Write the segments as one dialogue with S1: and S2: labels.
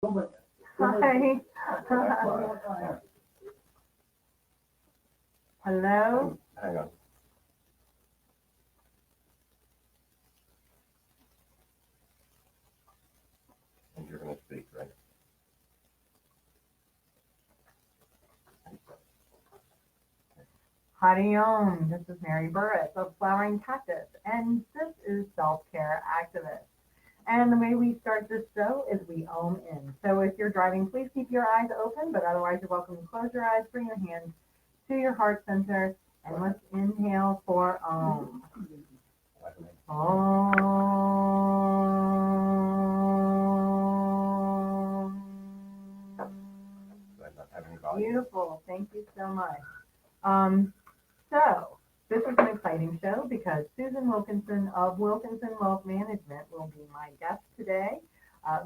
S1: Hi. Hello.
S2: Hang on. And you're going to speak, right?
S1: Howdy on. This is Mary Burris of Flowering Cactus, and this is Self-Care Activist. And the way we start this show is we ohm in. So if you're driving, please keep your eyes open, but otherwise you're welcome to close your eyes, bring your hands to your heart center, and let's inhale for Om. Beautiful. Thank you so much. So this is an exciting show because Susan Wilkinson of Wilkinson Wealth Management will be my guest today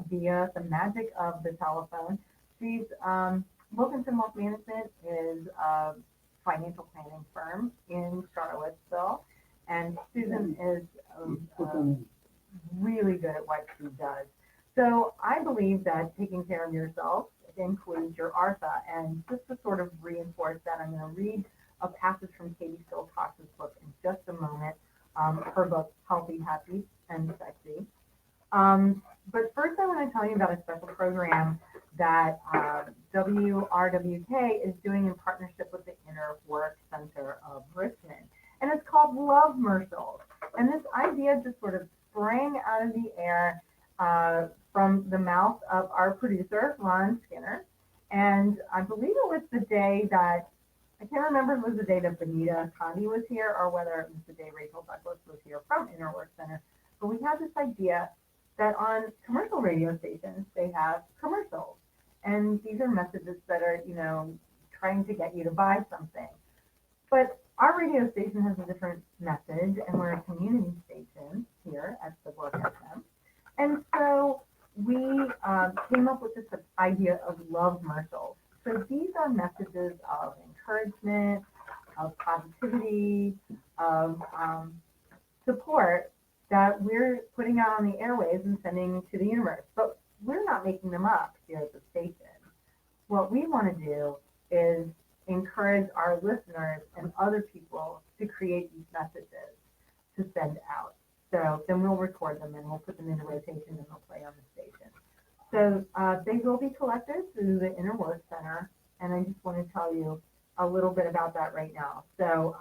S1: via the magic of the telephone. Wilkinson Wealth Management is a financial planning firm in Charlottesville, and Susan is really good at what she does. So I believe that taking care of yourself includes your Artha, and just to sort of reinforce that, I'm going to read a passage from Katie Silcox's book in just a moment, her book, Healthy, Happy, and Sexy. But first I want to tell you about a special program that WRWK is doing in partnership with the Inner Work Center of Richmond. And it's called Love Mercials. And this idea just sort of sprang out of the air from the mouth of our producer, Ron Skinner. And I believe it was the day that, I can't remember if it was the day that Benita Condi was here or whether it was the day Rachel Douglas was here from Inner Work Center. But we had this idea that on commercial radio stations, they have commercials. And these are messages that are, trying to get you to buy something. But our radio station has a different message, and we're a community station here at the Work FM. And so we came up with this idea of love commercials. So these are messages of encouragement, of positivity, of support that we're putting out on the airwaves and sending to the universe. But we're not making them up here at the station. What we want to do is encourage our listeners and other people to create these messages to send out. So then we'll record them and we'll put them into rotation and they'll play on the station. So they will be collected through the Inner Work Center, and I just want to tell you a little bit about that right now. So,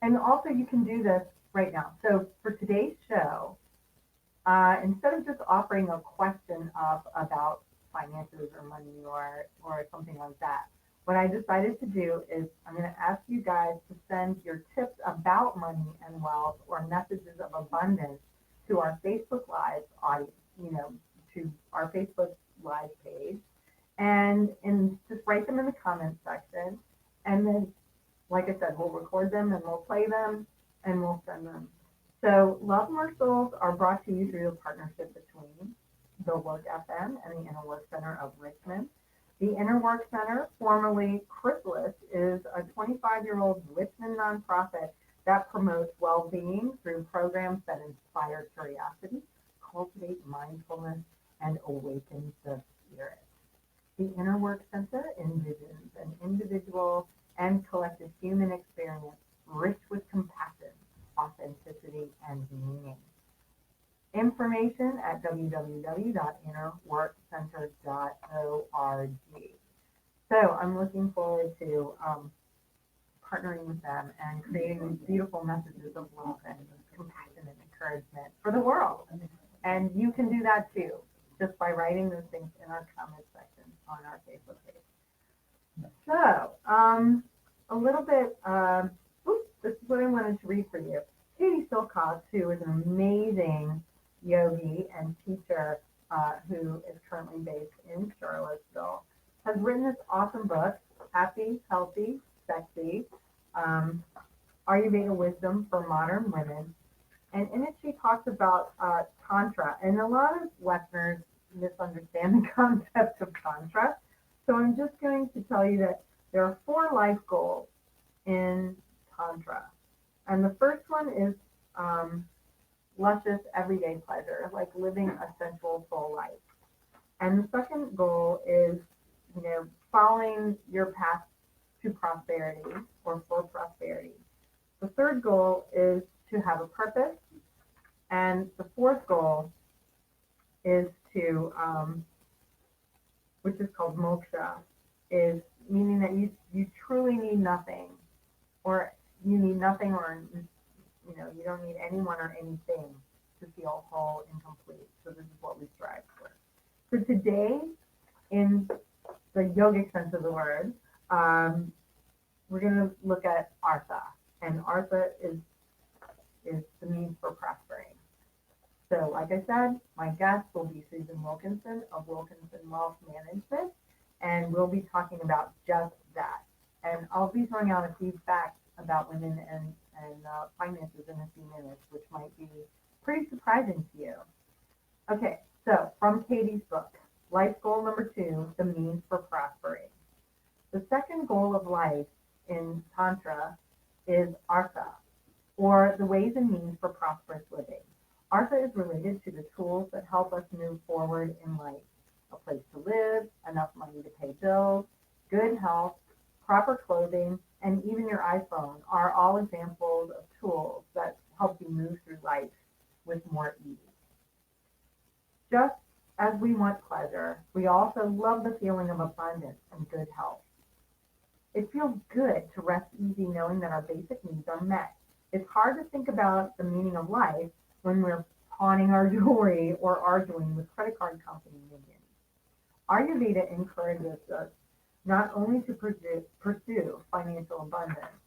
S1: and also you can do this right now. So for today's show, instead of just offering a question up about finances or money or something like that, what I decided to do is I'm going to ask you guys to send your tips about money and wealth or messages of abundance to our Facebook Live audience, to our Facebook Live page, and just write them in the comments section. And then, like I said, we'll record them and we'll play them and we'll send them. So Love Mercials are brought to you through a partnership between the Work FM and the Inner Work Center of Richmond. The Inner Work Center, formerly Chrysalis, is a 25-year-old Richmond nonprofit that promotes well-being through programs that inspire curiosity, cultivate mindfulness, and awaken the spirit. The Inner Work Center envisions an individual and collective human experience rich with compassion, authenticity, and meaning. Information at www.innerworkcenter.org. So I'm looking forward to partnering with them and creating these beautiful messages of love and compassion and encouragement for the world. And you can do that too, just by writing those things in our comment section on our Facebook page. So, a little bit, this is what I wanted to read for you. Katie Silcox, who is an amazing yogi and teacher who is currently based in Charlottesville, has written this awesome book, Happy, Healthy, Sexy, Ayurveda Wisdom for Modern Women. And in it, she talks about Tantra. And a lot of Westerners misunderstand the concept of Tantra. So I'm just going to tell you that there are 4 life goals in Tantra. And the first one is luscious, everyday pleasure, like living a sensual full life. And the second goal is, following your path to prosperity or for prosperity. The third goal is to have a purpose. And the fourth goal is which is called moksha, is meaning that you truly need nothing, or you need nothing, or you don't need anyone or anything to feel whole and complete. So this is what we strive for. So today, in the yogic sense of the word, we're going to look at artha, and artha is the means for prospering. So, like I said, my guest will be Susan Wilkinson of Wilkinson Wealth Management, and we'll be talking about just that. And I'll be throwing out a few facts about women and finances in a few minutes, which might be pretty surprising to you. Okay, so from Katie's book, life goal number 2, the means for prospering. The second goal of life in Tantra is artha, or the ways and means for prosperous living. Artha is related to the tools that help us move forward in life. A place to live, enough money to pay bills, good health, proper clothing, and even your iPhone are all examples of tools that help you move through life with more ease. Just as we want pleasure, we also love the feeling of abundance and good health. It feels good to rest easy knowing that our basic needs are met. It's hard to think about the meaning of life when we're pawning our jewelry or arguing with credit card company minions. Ayurveda encourages us not only to pursue financial abundance,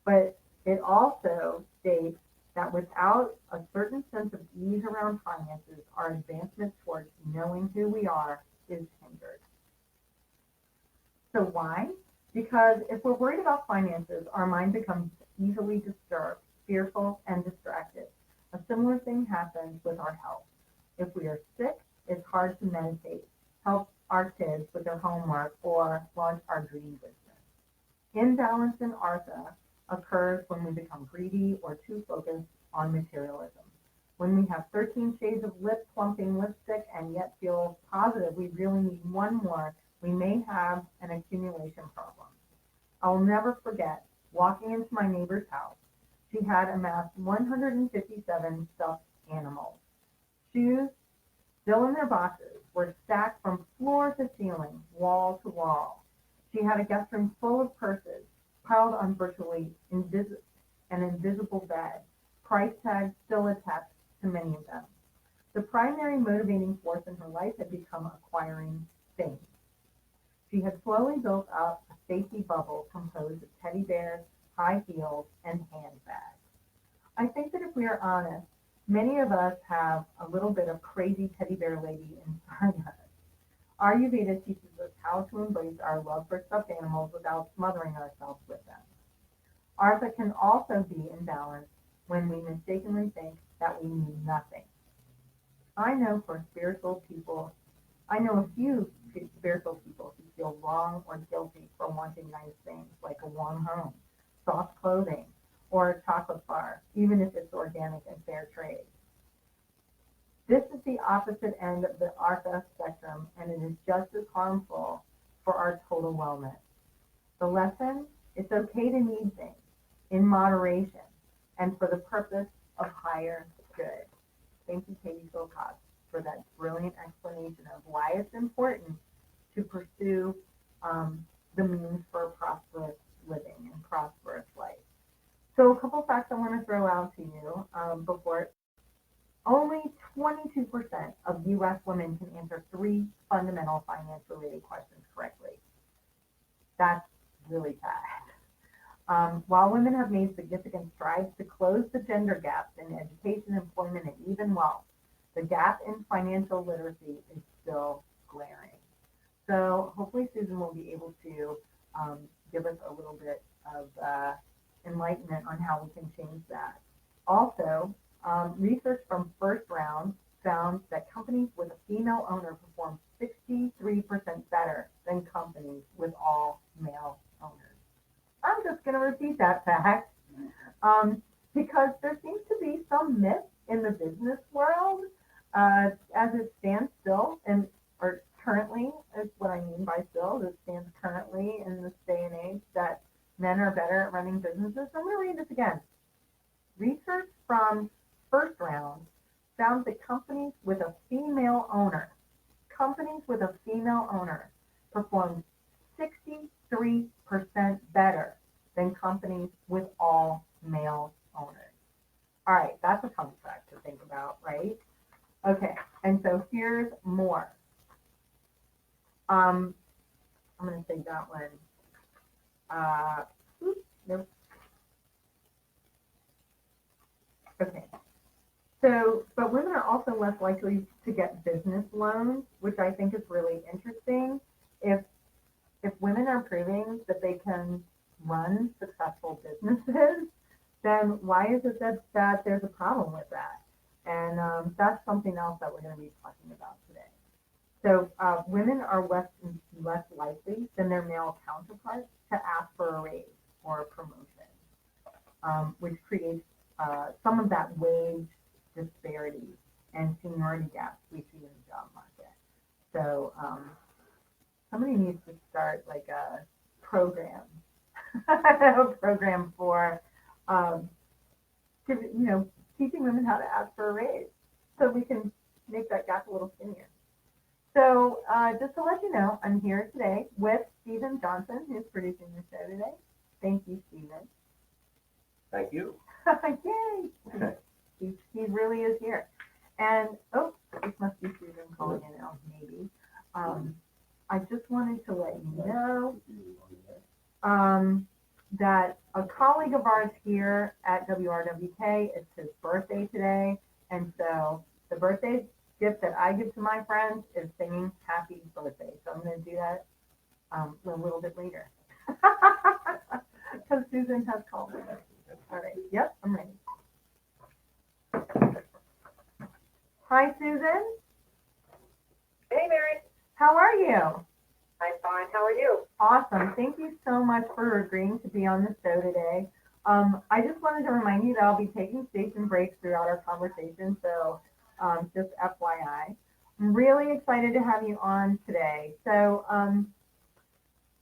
S1: but it also states that without a certain sense of ease around finances, our advancement towards knowing who we are is hindered. So why? Because if we're worried about finances, our mind becomes easily disturbed, fearful, and distracted. A similar thing happens with our health. If we are sick, it's hard to meditate, help our kids with their homework, or launch our dream business. Imbalance in artha occurs when we become greedy or too focused on materialism. When we have 13 shades of lip-plumping lipstick and yet feel positive we really need one more, we may have an accumulation problem. I'll never forget walking into my neighbor's house. She had amassed 157 stuffed animals. Shoes, still in their boxes, were stacked from floor to ceiling, wall to wall. She had a guest room full of purses, piled on virtually an invisible bed, price tags still attached to many of them. The primary motivating force in her life had become acquiring things. She had slowly built up a safety bubble composed of teddy bears, high heels, and handbags. I think that if we are honest, many of us have a little bit of crazy teddy bear lady inside us. Ayurveda teaches us how to embrace our love for stuffed animals without smothering ourselves with them. Artha can also be imbalanced when we mistakenly think that we need nothing. I know a few spiritual people who feel wrong or guilty for wanting nice things like a warm home, soft clothing, or a chocolate bar, even if it's organic and fair trade. This is the opposite end of the artha spectrum, and it is just as harmful for our total wellness. The lesson: it's okay to need things in moderation and for the purpose of higher good. Thank you, Katie Silcox, for that brilliant explanation of why it's important to pursue the means for prosperous living and prosperous life. So a couple facts I want to throw out to you before. Only 22% of U.S. women can answer 3 fundamental finance-related questions correctly. That's really bad. While women have made significant strides to close the gender gaps in education, employment, and even wealth, the gap in financial literacy is still glaring. So hopefully Susan will be able to give us a little bit of enlightenment on how we can change that. Also, research from First Round found that companies with a female owner perform 63% better than companies with all male owners. I'm just going to repeat that fact because there seems to be some myth in the still, and or currently is what I mean by still, this stands currently in this day and age that men are better at running businesses. I'm going to read this again. Research from First Round found that companies with a female owner performed 63% better than companies with all male owners. All right, that's a fun fact to think about, right? Okay, and so here's more. I'm going to say that one. Nope. Okay. So, but women are also less likely to get business loans, which I think is really interesting. If women are proving that they can run successful businesses, then why is it that there's a problem with that? And that's something else that we're going to be talking about today. So women are less likely than their male counterparts to ask for a raise or a promotion, which creates some of that wage disparity and seniority gaps we see in the job market. So somebody needs to start like a program, for, teaching women how to ask for a raise so we can make that gap a little skinnier. So just to let you know, I'm here today with Stephen Johnson, who's producing the show today. Thank you, Stephen.
S2: Thank you.
S1: Yay! He really is here. And, this must be Susan calling in now, maybe. I just wanted to let you know that a colleague of ours here at WRWK, it's his birthday today. And so the birthday gift that I give to my friends is singing happy birthday. So I'm going to do that a little bit later. Because Susan has called me. All right. Yep, I'm ready. Hi, Susan.
S3: Hey, Mary.
S1: How are you?
S3: I'm fine. How are you?
S1: Awesome. Thank you so much for agreeing to be on the show today. I just wanted to remind you that I'll be taking station breaks throughout our conversation, so just FYI. I'm really excited to have you on today. So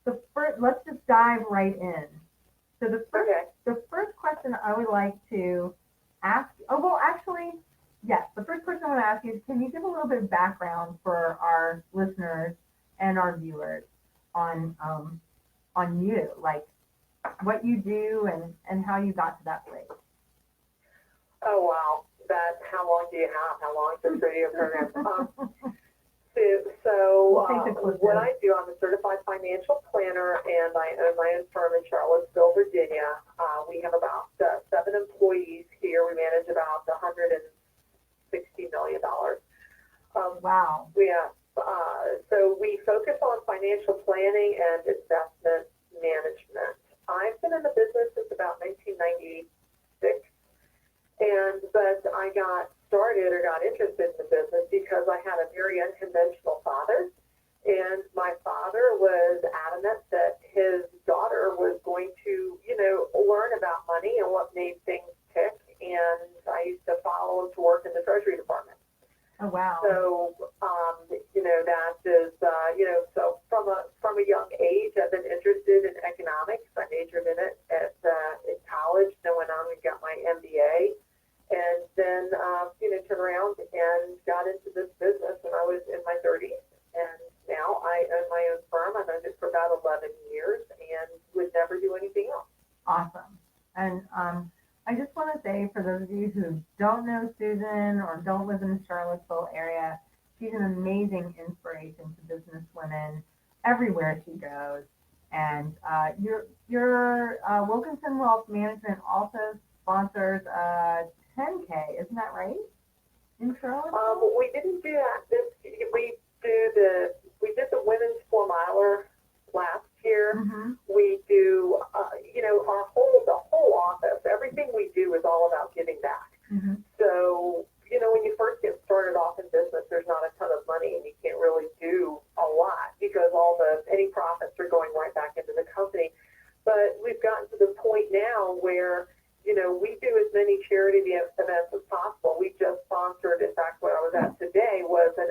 S1: let's just dive right in. So the first question I would like to ask, the first question I want to ask you is, can you give a little bit of background for our listeners and our viewers on you, like what you do and how you got to that place?
S3: Oh, wow. How long do you have? How long is this radio program? What I do, I'm a certified financial planner, and I own my own firm in Charlottesville, Virginia. We have about 7 employees here. We manage about $160 million.
S1: Wow.
S3: So we focus on financial planning and investment management. I've been in the business since about 1996, but I got interested in the business because I had a very unconventional father, and my father was adamant that his daughter was going to, learn about money and what made things tick, and I used to follow him to work in the Treasury Department.
S1: Oh, wow.
S3: So, that is, so from a young age, I've been interested in economics. I majored in it at college, then went on and got my MBA, and then, turned around and got into this business when I was in my 30s. And now I own my own firm. I've owned it for about 11 years and would never do anything else.
S1: Awesome. And I just want to say, for those of you who don't know Susan or don't live in the Charlottesville area, she's an amazing inspiration to business women everywhere she goes. And your Wilkinson Wealth Management also sponsors 10K, isn't that right? In Charlottesville?
S3: We didn't do that. We did the women's 4-miler last year.
S1: Mm-hmm.
S3: We do, the whole office. Everything we do is all about giving back.
S1: Mm-hmm.
S3: So, when you first get started off in business, there's not a ton of money, and you can't really do a lot because any profits are going right back into the company. But we've gotten to the point now where, we do as many charity events as possible. We just sponsored, in fact, what I was at today was an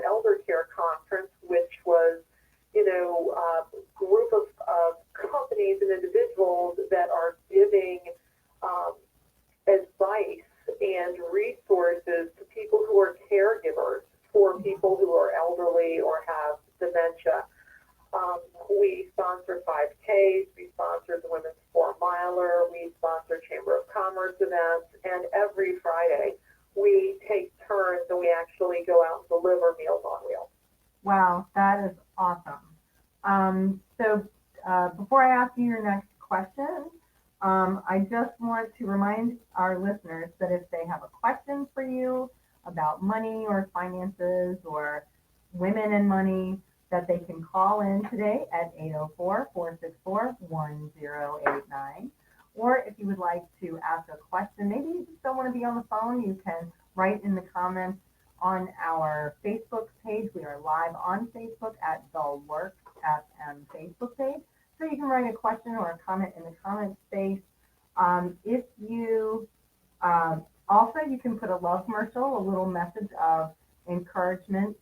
S3: who are elderly or have dementia. We sponsor 5Ks, we sponsor the Women's 4-miler, we sponsor Chamber of Commerce events, and every Friday we take turns and we actually go out and deliver Meals on Wheels.
S1: Wow, that is awesome. So before I ask you your next question, I just want to remind our listeners that if they have a question for you about money or finances or women and money, that they can call in today at 804-464-1089. Or if you would like to ask a question, maybe you just don't want to be on the phone, you can write in the comments on our Facebook page. We are live on Facebook at the WRWK FM Facebook page. So you can write a question or a comment in the comment space. If you also, you can put a love commercial, a little message of encouragement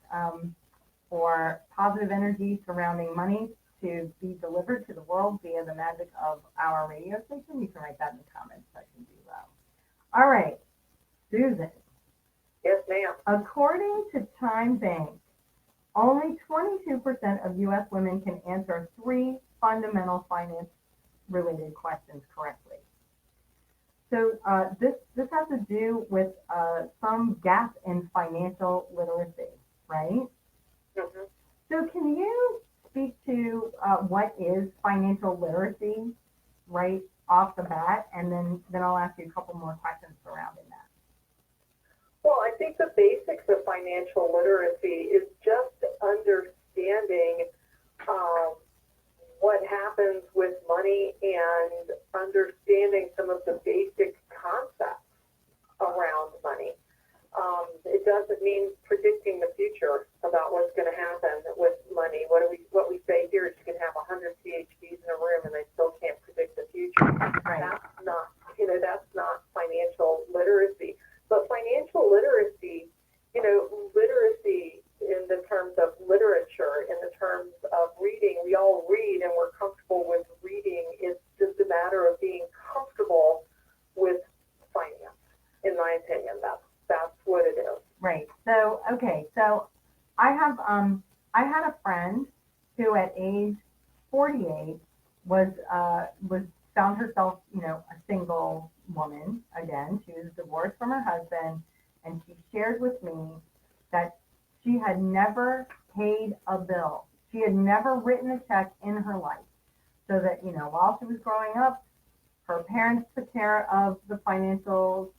S1: or positive energy surrounding money to be delivered to the world via the magic of our radio station. You can write that in the comments section below. All right, Susan.
S3: Yes, ma'am.
S1: According to Time Bank, only 22% of U.S. women can answer 3 fundamental finance-related questions correctly. So this has to do with some gap in financial literacy, right?
S3: Mm-hmm.
S1: So can you speak to what is financial literacy right off the bat, and then I'll ask you a couple more questions surrounding that.
S3: Well, I think the basics of financial literacy is just understanding what happens with money and understanding some of the basic concepts around money. It doesn't mean predicting the future about what's going to happen with money. What we say here is you can have 100 PhDs in a room and they still can't predict the future.
S1: Right.
S3: That's not financial literacy. But financial literacy, literacy in the terms of literature, in the terms of reading, we all read and we're comfortable with reading. It's just a matter of being comfortable with finance, in my opinion. That's what it is.
S1: Right. So, okay. So I had a friend who at age 48 found herself, a single woman again. She was divorced from her husband, and she shared with me that she had never paid a bill. She had never written a check in her life. So that, while she was growing up, her parents took care of the financials.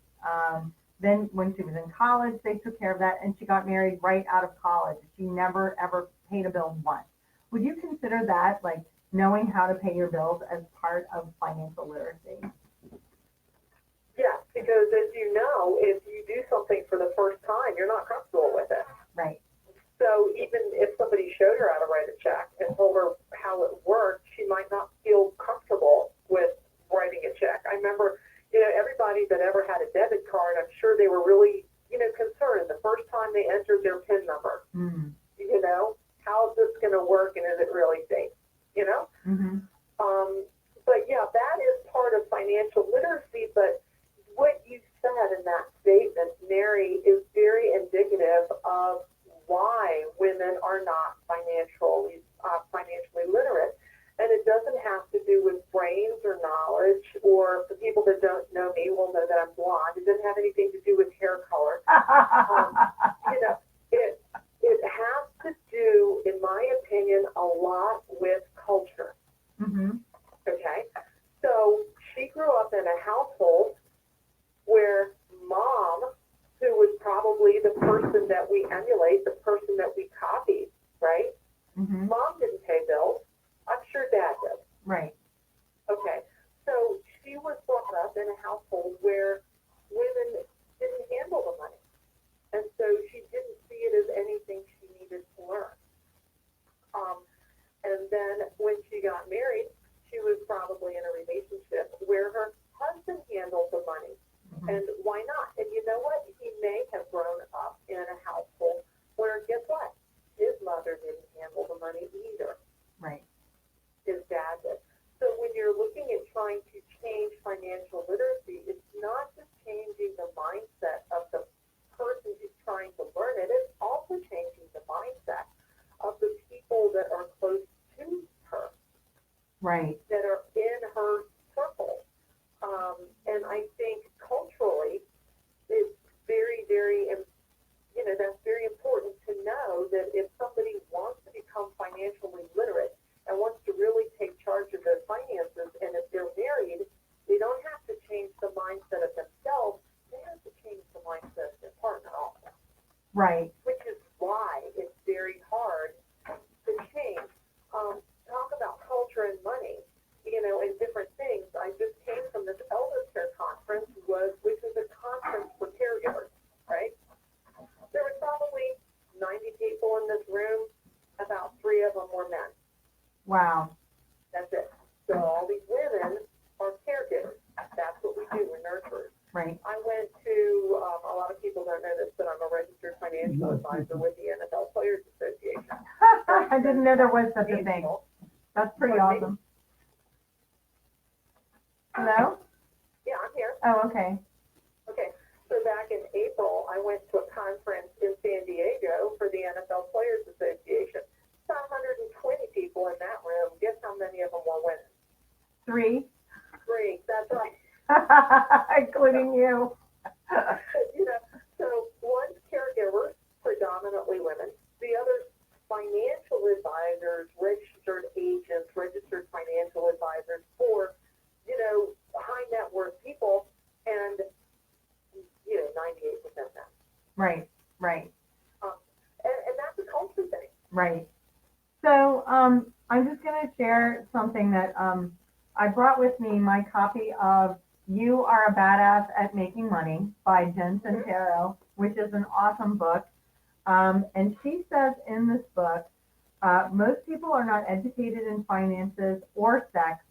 S1: Then when she was in college, they took care of that, and she got married right out of college. She never, ever paid a bill once. Would you consider that, like, knowing how to pay your bills as part of financial literacy?
S3: Yes, because as you know, if you do something for the first time, you're not comfortable with it.
S1: Right.
S3: So even if somebody showed her how to write a check and told her how it worked, she might not feel comfortable with writing a check. I remember, everybody that ever had a debit card, I'm sure they were really, concerned the first time they entered their PIN number.
S1: Mm.
S3: How is this going to work and is it really safe?
S1: Mm-hmm.
S3: But yeah, that is part of financial literacy. But what you said in that statement, Mary, is very indicative of why women are not financially literate. And it doesn't have to do with brains or knowledge, or for people that don't know me will know that I'm blonde. It doesn't have anything to do with hair color. It has to do, in my opinion, a lot with culture.
S1: Mm-hmm.
S3: Okay? So she grew up in a household where mom, who was probably the person that we emulate, the person that we copied, right?
S1: Mm-hmm.
S3: Mom didn't pay bills. I'm sure dad did.
S1: Right.
S3: Okay. So she was brought up in a household where women didn't handle the money. And so she didn't see it as anything she needed to learn. And then when she got married, she was probably in a relationship where her husband handled the money.
S1: Mm-hmm.
S3: And why not? And you know what? He may have grown up in a household where, guess what? His mother didn't handle the money either.
S1: Right.
S3: His dad did. So when you're looking at trying to change financial literacy, it's not just changing the mindset of the person who's trying to learn it, it's also changing the
S1: Wow.
S3: That's it. So all these women are caregivers. That's what we do. We're nurturers.
S1: Right.
S3: I went to, a lot of people don't know this, but I'm a registered financial advisor with the NFL Players Association.
S1: I didn't know there was such a thing. That's pretty awesome. Hello?
S3: Yeah, I'm here.
S1: Oh, okay.
S3: Okay, so back in April, I went to a conference in San Diego for the NFL Players Association. 120 people in that room. Guess how many of them were women?
S1: 3.
S3: 3, that's right.
S1: Including you.
S3: You know, so one's caregivers, predominantly women. The other's financial advisors, registered agents, registered financial advisors for, you know, high net worth people, and, you know, 98% men.
S1: Right, right,
S3: And that's a culture thing.
S1: right. So I'm just going to share something that I brought with me, my copy of You Are a Badass at Making Money by Jen Sincero, which is an awesome book. And she says in this book, most people are not educated in finances or sex,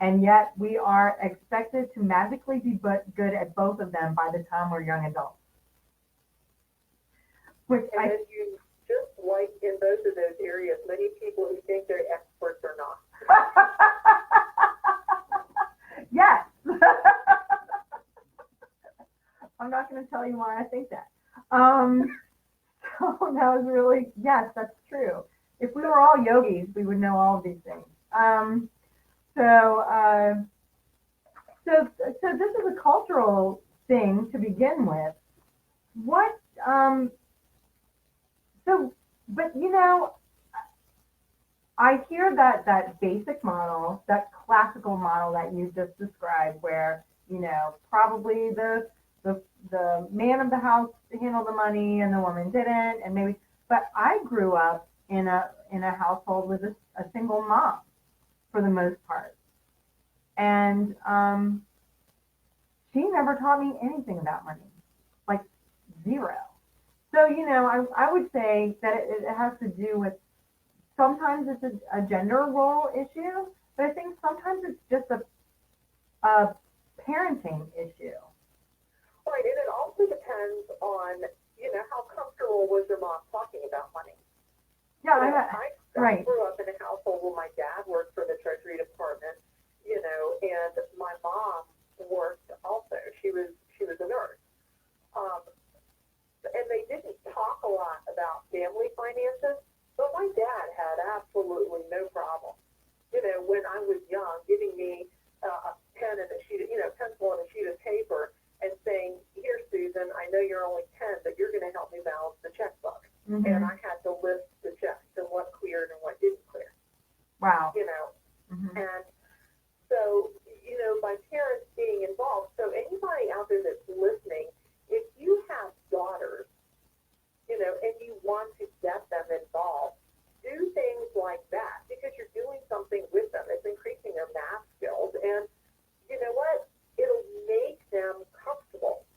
S1: and yet we are expected to magically be good at both of them by the time we're young adults. Which
S3: And then you, just like in both of those areas, many people who think they're experts are not.
S1: Yes. I'm not going to tell you why I think that. So that was really, yes, that's true. If we were all yogis, we would know all of these things. So this is a cultural thing to begin with. What, but you know, I hear that basic model, that classical model that you just described, where, you know, probably the man of the house handled the money and the woman didn't, and maybe. But I grew up in a household with a single mom, for the most part, and she never taught me anything about money, like 0. So, you know, I would say that it has to do with, sometimes it's a gender role issue, but I think sometimes it's just a parenting issue.
S3: Right, and it also depends on, you know, how comfortable was your mom talking about money.
S1: Yeah,
S3: You know,
S1: right.
S3: I grew up in a household where my dad worked for the Treasury Department, you know, and my mom worked also. She was a nurse. And they didn't talk a lot about family finances, but my dad had absolutely no problem. You know, when I was young, giving me a pen and a sheet of, you know, pencil and a sheet of paper and saying, "Here, Susan, I know you're only 10, but you're going to help me balance the checkbook."
S1: Mm-hmm.
S3: And I had to list the checks and what cleared and what didn't clear.
S1: Wow.
S3: You know,
S1: Mm-hmm.
S3: and so, you know, my parents being involved. So anybody out there that's listening, if you have daughters, you know, and you want to get them involved, do things like that, because you're doing something with them. It's increasing their math skills, and you know what? It'll make them comfortable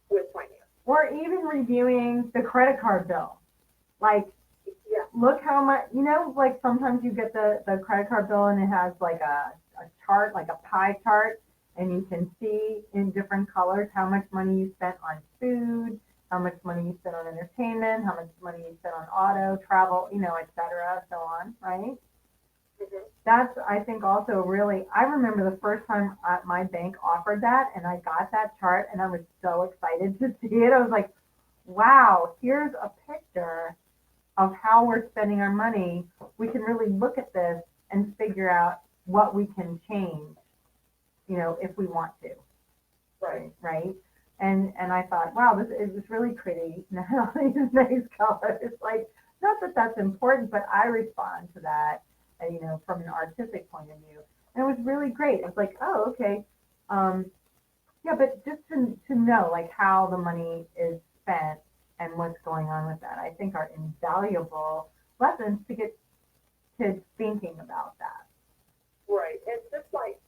S3: with finance.
S1: Or even reviewing the credit card bill. Like,
S3: yeah,
S1: look how much, you know, like sometimes you get the credit card bill and it has like a chart, like a pie chart, and you can see in different colors how much money you spent on food, how much money you spent on entertainment, how much money you spent on auto, travel, you know, et cetera, so on, right?
S3: mm-hmm.
S1: That's, I think, also really, I remember the first time my bank offered that, and I got that chart, and I was so excited to see it. I was like, wow, here's a picture of how we're spending our money. We can really look at this and figure out what we can change, you know, if we want to. Right. And I thought, wow, this is really pretty. Now these nice colors. Like, not that that's important, but I respond to that, you know, from an artistic point of view. And it was really great. It's like, oh, okay. Yeah, but just to know, like, how the money is spent and what's going on with that, I think are invaluable lessons to get kids thinking about that.
S3: Right. It's just like,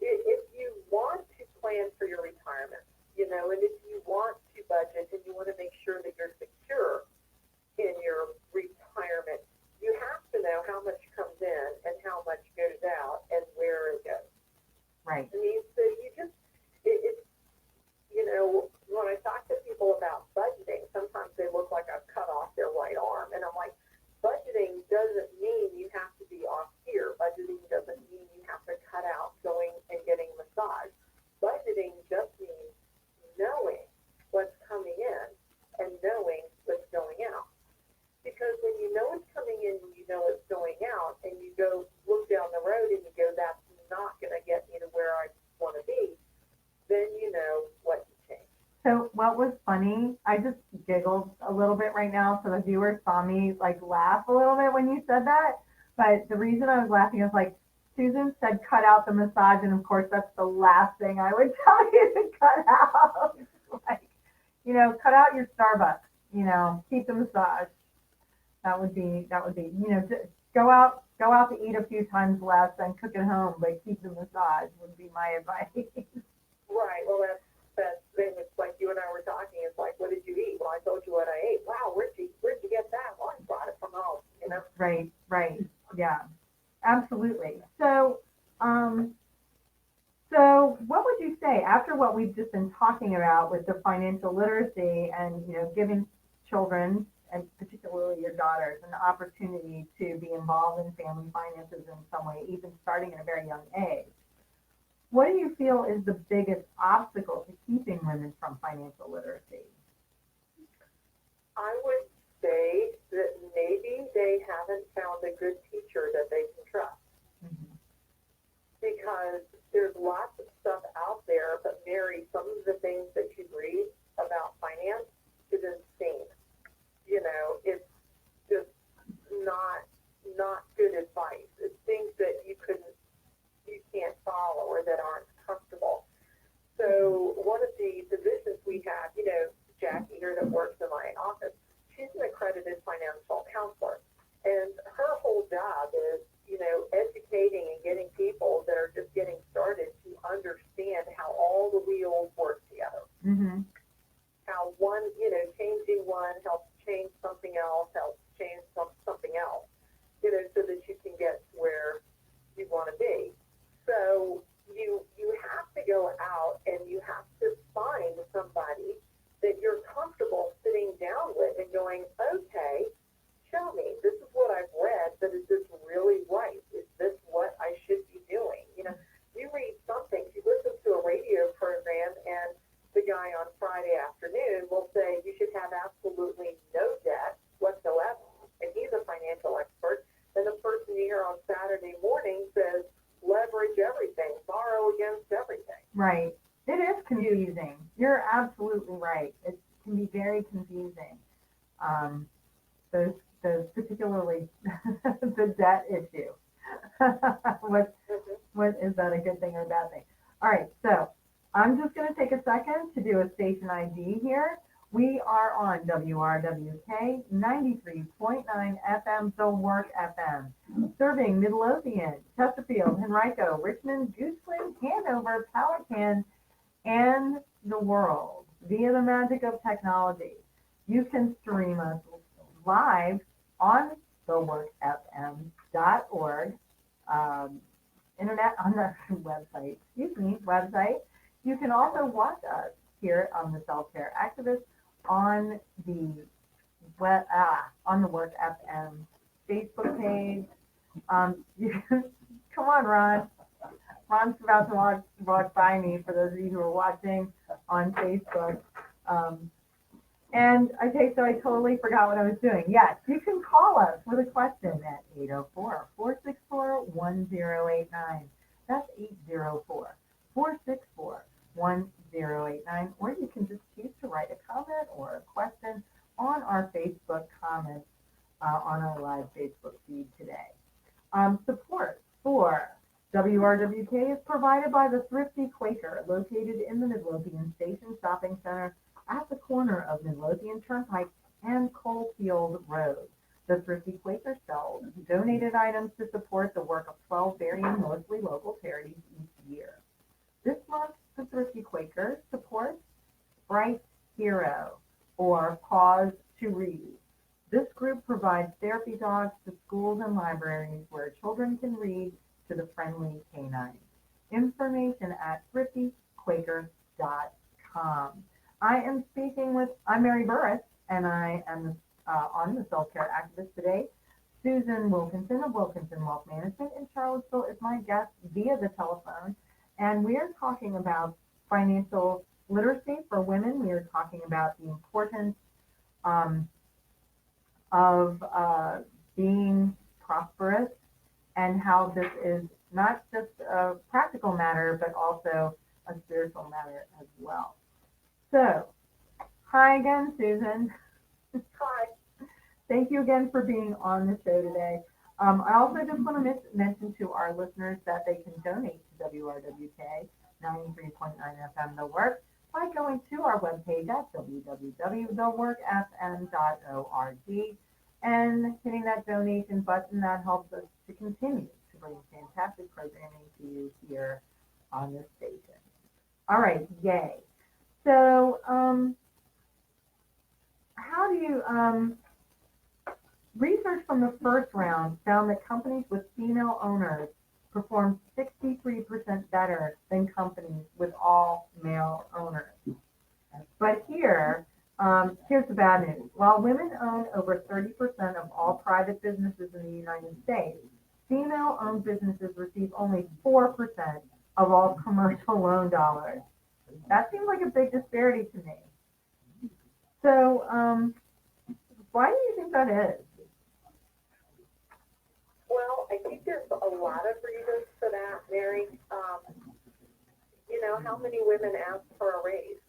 S3: if you want to plan for your retirement, you know, and if you want to budget and you want to make sure that you're secure in your retirement, you have to know how much
S1: I just giggled a little bit right now, so the viewers saw me like laugh a little bit when you said that. But the reason I was laughing is like Susan said, cut out the massage, and of course that's the last thing I would tell you to cut out. Like, cut out your Starbucks. Keep the massage. That would be, go out to eat a few times less and cook at home, but keep the massage would be my advice.
S3: Right. Well, that's then it's like you and I were talking. It's like, what did you eat? Well, I told you what I ate. Wow, where'd you get that? Well, I brought it from home.
S1: Right. Yeah, absolutely. So what would you say after what we've just been talking about with the financial literacy and, giving children and particularly your daughters an opportunity to be involved in family finances in some way, even starting at a very young age? What do you feel is the biggest obstacle to keeping women from financial literacy?
S3: I would say that maybe they haven't found a good teacher that they can trust.
S1: Mm-hmm.
S3: Because there's lots of stuff out there, but Mary, some of the things that you read about finance is insane. It's just not good advice. It's things that you can't follow or that aren't comfortable. So one of the positions we have, Jackie here that works in my office, she's an accredited financial counselor, and her whole job is educating and getting people that are just getting started to understand how all the wheels work together.
S1: Mm-hmm.
S3: How one, changing one helps change something else, helps change something else, so that you can get where you want to be. So you have to go out and you have to find somebody that you're comfortable sitting down with and going, okay, show me. This is what I've read, but is this really right? Is this what I should be doing? You read something, you listen to a radio program, and the guy on Friday afternoon will say you should have absolutely no debt whatsoever, and he's a financial expert. And the person you hear on Saturday morning says leverage everything, borrow against everything.
S1: Right. It is confusing. You're absolutely right. It can be very confusing. Those particularly the debt issue. What is that a good thing or a bad thing? All right, so I'm just going to take a second to do a station ID here. We are on WRWK 93.9 FM, The Work FM, serving Midlothian, Chesterfield, Henrico, Richmond, Goochland, Hanover, Powhatan, and the world via the magic of technology. You can stream us live on theworkfm.org, internet on the website. You can also watch us here on the Self-Care Activist on the Work FM Facebook page. Come on, Ron. Ron's about to walk by me for those of you who are watching on Facebook. And so I totally forgot what I was doing. Yes, you can call us with a question at 804-464-1089. That's 804-464-1089. Or you can just choose to write a comment or a question on our Facebook comments on our live Facebook feed today. Support for WRWK is provided by the Thrifty Quaker, located in the Midlothian Station Shopping Center at the corner of Midlothian Turnpike and Coalfield Road. The Thrifty Quaker sells donated items to support the work of 12 varying, mostly local charities each year. This month, the Thrifty Quaker supports Bright Hero, or Pause to Read. This group provides therapy dogs to schools and libraries where children can read to the friendly canine. Information at thriftyquaker.com. I'm Mary Burris, and I am on the Self-Care Activist today. Susan Wilkinson of Wilkinson Wealth Management in Charlottesville is my guest via the telephone, and we are talking about financial literacy for women. We are talking about the importance of being prosperous and how this is not just a practical matter, but also a spiritual matter as well. So, Hi again, Susan.
S3: Hi.
S1: Thank you again for being on the show today. I also just want to mention to our listeners that they can donate to WRWK 93.9 FM The Work by going to our webpage at www.theworkfm.org and hitting that donation button. That helps us to continue to bring fantastic programming to you here on this station. All right, yay. So, how do you, research from the first round found that companies with female owners performed 63% better than companies with all male owners. But here's the bad news. While women own over 30% of all private businesses in the United States, female-owned businesses receive only 4% of all commercial loan dollars. That seems like a big disparity to me. So, why do you think that is?
S3: Well, I think there's a lot of reasons for that, Mary. How many women ask for a raise?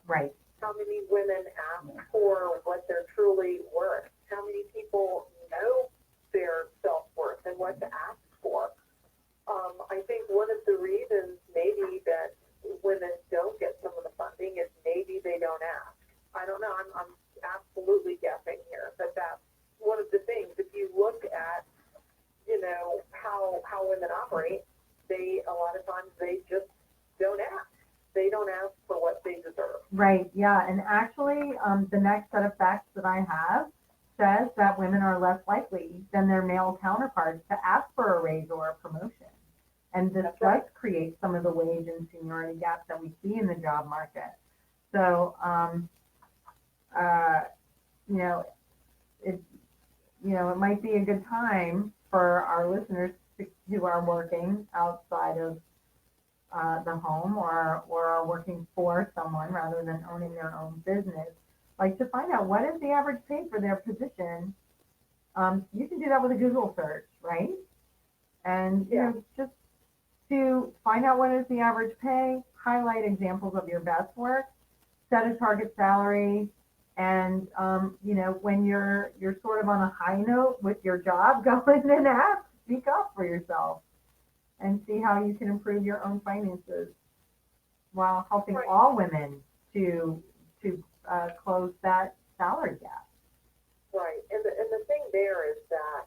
S1: Right.
S3: How many women ask for what they're truly worth? How many people know their self-worth and what to ask for? I think one of the reasons maybe that women don't get some of the funding is maybe they don't ask. I don't know. I'm absolutely guessing here, but that's one of the things. If you look at, how women operate, a lot of times they just don't ask. They don't ask for what they deserve.
S1: Right, yeah, and actually, the next set of facts that I have says that women are less likely than their male counterparts to ask for a raise or a promotion. And this does create some of the wage and seniority gaps that we see in the job market. So, it might be a good time for our listeners who are working outside of the home or are working for someone rather than owning their own business, like to find out what is the average pay for their position. You can do that with a Google search, right? And just to find out what is the average pay, highlight examples of your best work, set a target salary, and when you're sort of on a high note with your job, go in and speak up for yourself and see how you can improve your own finances while helping all women to close that salary gap.
S3: Right, and the thing there is that's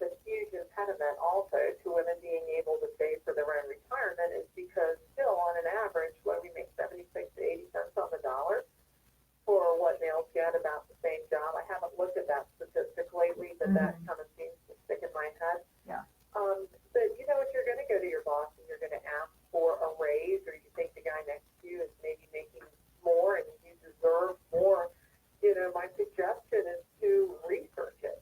S3: a huge impediment also to women being able to save for their own retirement, is because still on an average, we make 76 to 80 cents on the dollar for what males get about the same job. I haven't looked at that statistic lately, but that kind of seems to stick in my head.
S1: Yeah.
S3: But if you're going to go to your boss and you're going to ask for a raise, or you think the guy next to you is maybe making more and you deserve more, my suggestion is to research it.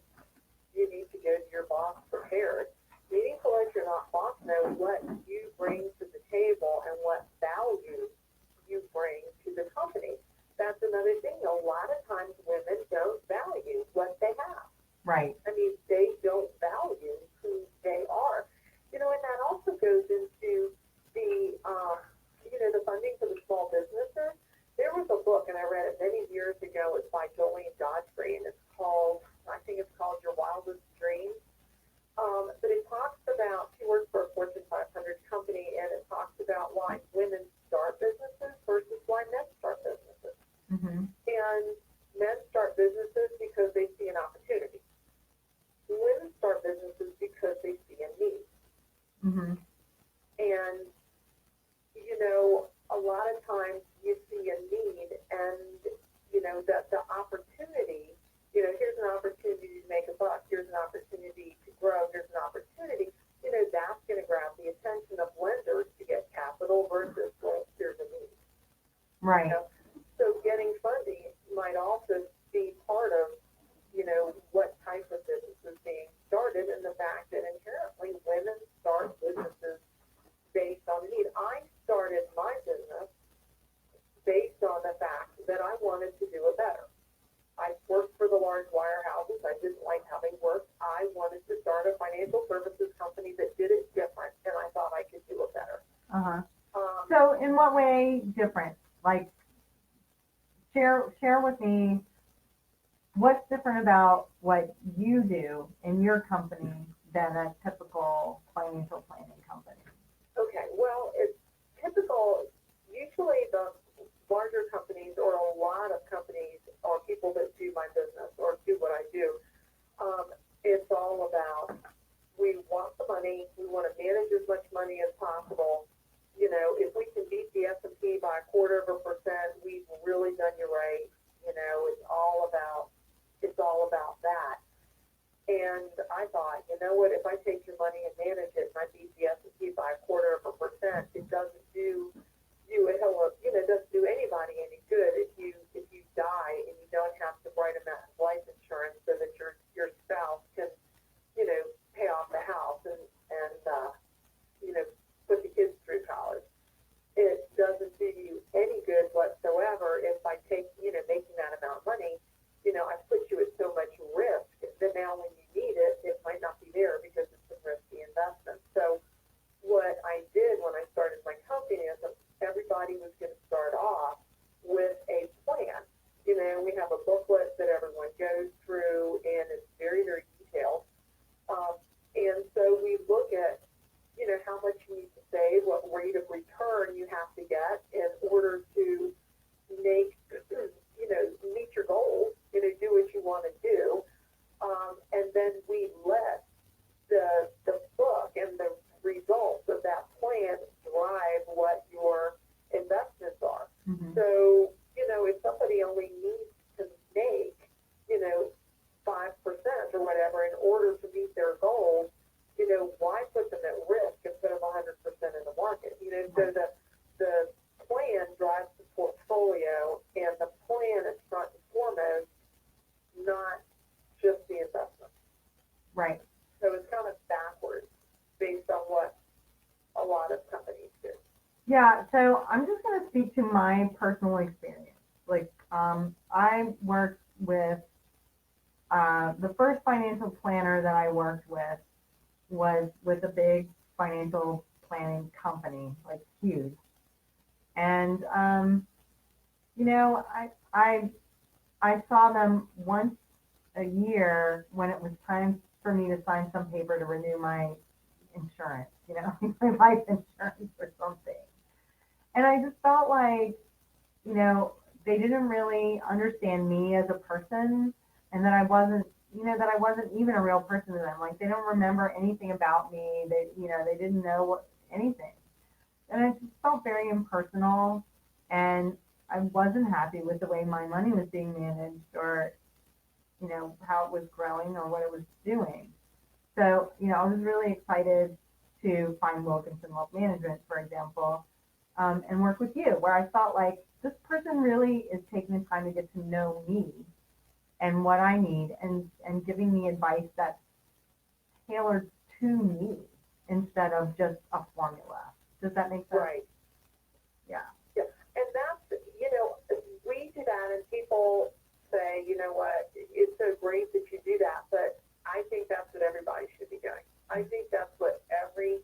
S3: You need to go to your boss prepared. Meaningful as your boss know what you bring to the table and what value you bring to the company. That's another thing. A lot of times women don't value what they have.
S1: Right.
S3: I mean, they don't value who they are. And that also goes into the, the funding for the small businesses. There was a book, and I read it many years ago. It's by Jolene Godfrey, and I think it's called Your Wildest Dreams. But it talks about, she works for a Fortune 500 company, and it talks about why women start businesses versus why men start businesses.
S1: Mm-hmm.
S3: And men start businesses because they see an opportunity. Women start businesses because they see a need.
S1: Mm-hmm.
S3: And, a lot of times you see a need and, the opportunity, here's an opportunity to make a buck, here's an opportunity to grow, here's an opportunity, that's going to grab the attention of lenders to get capital versus, here's a need.
S1: Right.
S3: So getting funding might also be part of, what type of business is being started, and the fact that inherently women start businesses based on the need. I started my business based on the fact that I wanted to do it better. I worked for the large wirehouses. I didn't like having work. I wanted to start a financial services company that did it different, and I thought I could do it better.
S1: Uh-huh. So in what way different? Like, share with me what's different about what you do in your company than a typical financial planning company.
S3: Okay, well, it's typical, usually the larger companies or a lot of companies or people that do my business or do what I do, it's all about, we want the money, we want to manage as much money as possible. You know, if we can beat the S&P by 0.25%, we've really done you right. You know, it's all about that. And I thought, you know what, if I take your money and manage it and I beat the S&P by 0.25%, it doesn't do you a hell of, it doesn't do anybody any good if you die and you don't have to write a life insurance so that your spouse can, pay off the house and put the kids through college. It doesn't do you any good whatsoever if I take, making that amount of money, I put you at so much risk that now when you need it, it might not be there because it's a risky investment. So what I did when I started my company is everybody was going to start off with a plan. We have a booklet that everyone goes through and it's very, very detailed. And so we look at, how much you need to save, what rate of return you have to get in order to make, meet your goals, do what you want to do. And then we let the book and the results of that plan drive what your investments are.
S1: Mm-hmm.
S3: So, if somebody only needs to make, 5% or whatever in order to meet their goals, why put them at risk and put them 100% in the market? So the plan drives the portfolio, and the plan is front and foremost, not just the investment.
S1: Right.
S3: So it's kind of backwards based on what a lot of companies do.
S1: Yeah, so I'm just going to speak to my personal experience. I worked with, the first financial planner that I worked with was with a big financial planning company, huge. And, I saw them once a year when it was time for me to sign some paper to renew my insurance, my life insurance or something. And I just felt like, they didn't really understand me as a person, and that I wasn't even a real person to them. They don't remember anything about me. They didn't know anything. And it just felt very impersonal, and I wasn't happy with the way my money was being managed or, how it was growing or what it was doing. So, I was really excited to find Wilkinson Wealth Management, for example, and work with you, where I felt like this person really is taking the time to get to know me and what I need and giving me advice that's tailored to me instead of just a formula. Does that make sense?
S3: Right.
S1: Yeah.
S3: Yeah. And that's, we do that and people say, what, it's so great that you do that, but I think that's what everybody should be doing. I think that's what every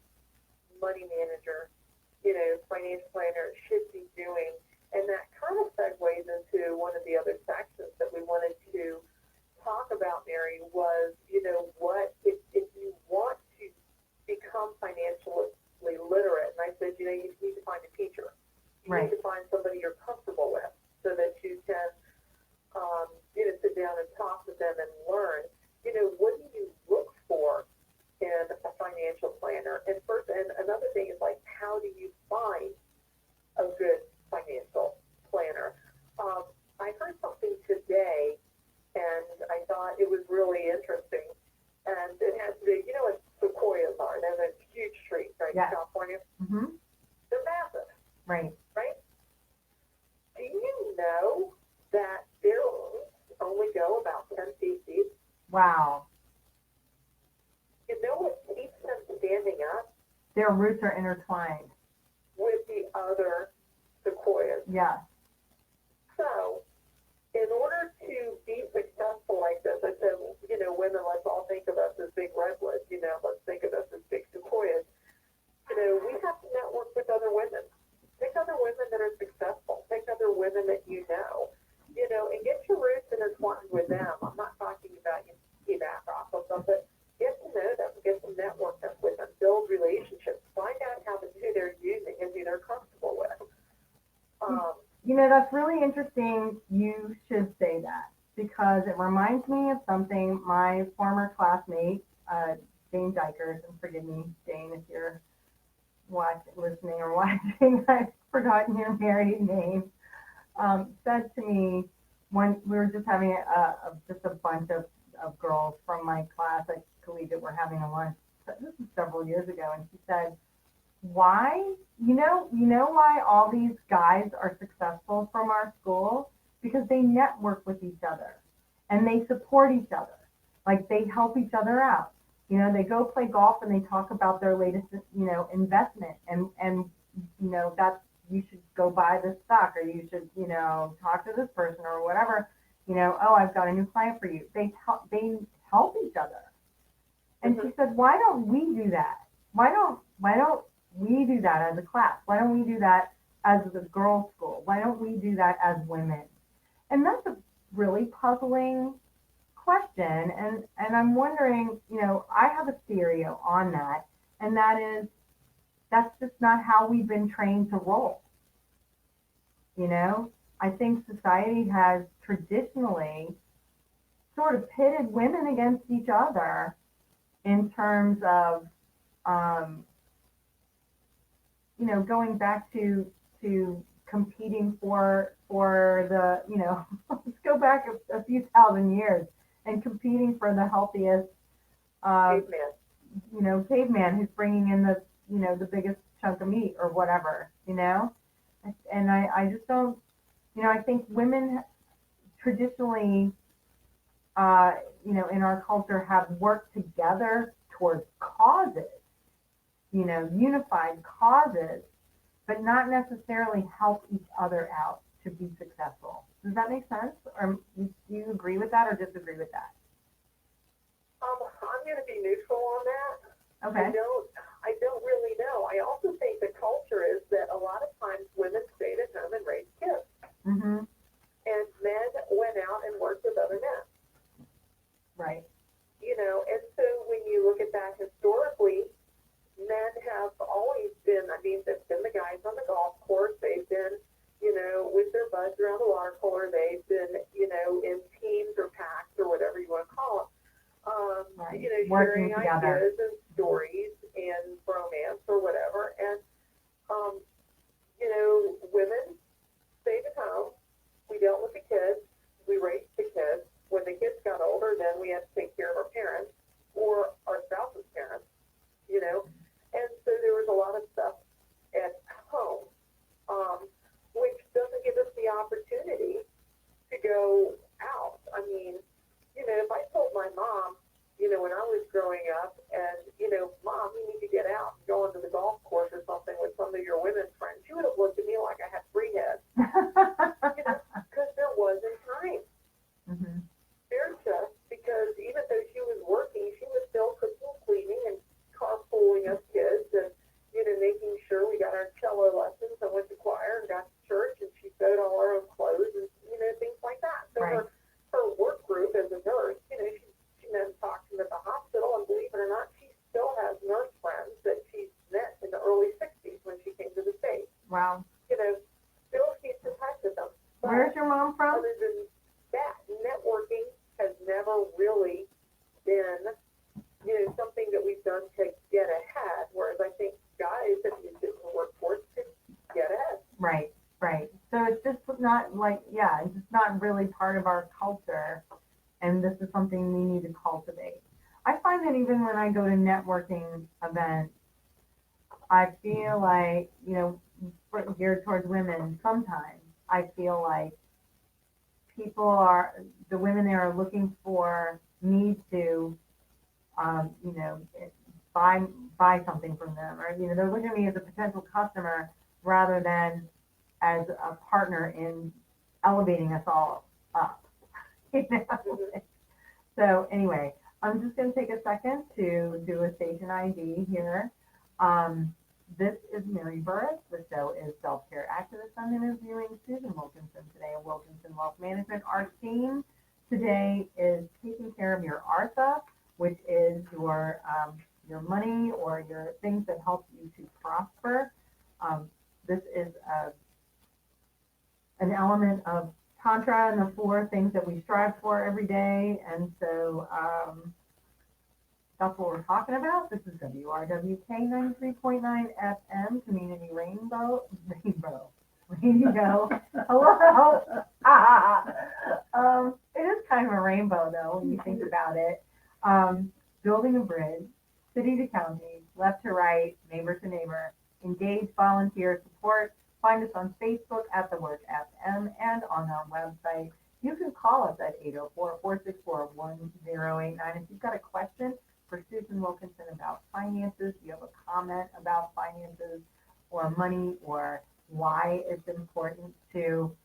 S3: money manager, financial planner should be doing. And that kind of segues into one of the other sections that we wanted to talk about, Mary, was, what if you want to become financially literate, and I said, you need to find a teacher. You
S1: Right.
S3: need to find somebody you're comfortable with so that you can, sit down and talk with them and learn, what do you look for in a financial planner? And another thing is how do you find a good financial planner? I heard something today, and I thought it was really interesting. And it has to do, what sequoias are. They're a huge tree, right,
S1: Yeah.
S3: in California.
S1: Mm-hmm.
S3: They're massive,
S1: Right.
S3: right? Do you know that their roots only go about 10 feet deep?
S1: Wow.
S3: You know what keeps them standing up?
S1: Their roots are intertwined.
S3: With the other sequoias.
S1: Yes.
S3: So, in order to be successful like this, I said, women, let's all think of us as big redwoods, let's think of us as big sequoias. We have to network with other women. Pick other women that are successful. Pick other women that you know. piggyback off of them, but get to know them, get to network them with them, build relationships, find out who they're using and who they're comfortable with.
S1: That's really interesting. You should say that because it reminds me of something my former classmate, Jane Dykers, and forgive me, Jane, if you're listening or watching, I've forgotten your married name, said to me when we were just having just a bunch of girls from my class at collegiate were having a lunch. This was several years ago, and she said, why, why all these guys are successful from our school? Because they network with each other and they support each other. Like they help each other out. They go play golf and they talk about their latest, investment and that's, you should go buy this stock or you should, talk to this person or whatever, oh, I've got a new client for you. They help each other. And she said, why don't we do that? Why don't we do that as a class? Why don't we do that as a girls' school? Why don't we do that as women? And that's a really puzzling question. And I'm wondering, I have a theory on that, and that is that's just not how we've been trained to roll. I think society has traditionally sort of pitted women against each other in terms of going back to competing for the, let's go back a few thousand years and competing for the healthiest, caveman who's bringing in the biggest chunk of meat or whatever, and I just don't, I think women traditionally, in our culture have worked together towards causes, unified causes, but not necessarily help each other out to be successful. Does that make sense? Or do you agree with that or disagree with that?
S3: I'm going to be neutral on that.
S1: Okay.
S3: I don't really know. I also think the culture is that a lot of times women stayed at home and raised kids.
S1: Mm-hmm.
S3: And men went out and worked with other men.
S1: Right.
S3: And so when you look at that historically, men have always been, they've been the guys on the golf course. They've been, with their buds around the water cooler. They've been, in teams or packs or whatever you want to call them.
S1: Right.
S3: Sharing
S1: together.
S3: ideas and stories and romance or whatever. And, women stayed at home. We dealt with the kids. We raised the kids. When the kids got older, then we had to take care of our parents or our spouse's parents, And so there was a lot of stuff at home, which doesn't give us the opportunity to go out. If I told my mom, when I was growing up, and, Mom, you need to get out and go onto the golf course or something with some of your women friends, she would have looked at me like I had three heads. Because there wasn't time.
S1: Mm-hmm.
S3: Because even though she was working, she was still cooking, cleaning, and carpooling us kids, and making sure we got our cello lessons and went to choir and got to church, and she sewed all our own clothes and things like that. So
S1: right.
S3: her work group as a nurse, she met and talked to them at the hospital, and believe it or not, she still has nurse friends that she met in the early '60s when she came to the States.
S1: Wow.
S3: Still keeps in touch with them. But
S1: where's your mom from?
S3: Other than that, networking has never really been, something that we've done to get ahead, whereas I think guys have used it in the workforce to get ahead.
S1: Right. So it's just not it's just not really part of our culture, and this is something we need to cultivate. I find that even when I go to networking events, I feel like, geared towards women, sometimes I feel like the women there are looking for me to, buy something from them, or, they're looking at me as a potential customer rather than as a partner in elevating us all up. So anyway, I'm just going to take a second to do a station ID here. This is Mary Burris. The show is Self-Care Activist. I'm interviewing Susan Wilkinson today of Wilkinson Wealth Management. Our theme today is taking care of your ARTHA, which is your money or your things that help you to prosper. This is an element of Tantra and the four things that we strive for every day. And so that's what we're talking about. This is WRWK 93.9 FM, Community Rainbow. Radio. Hello. It is kind of a rainbow, though, when you think about it. Building a bridge, city to county, left to right, neighbor to neighbor, engage, volunteer, support. Find us on Facebook at The Work FM and on our website. You can call us at 804-464-1089. If you've got a question for Susan Wilkinson about finances, you have a comment about finances or money or why it's important to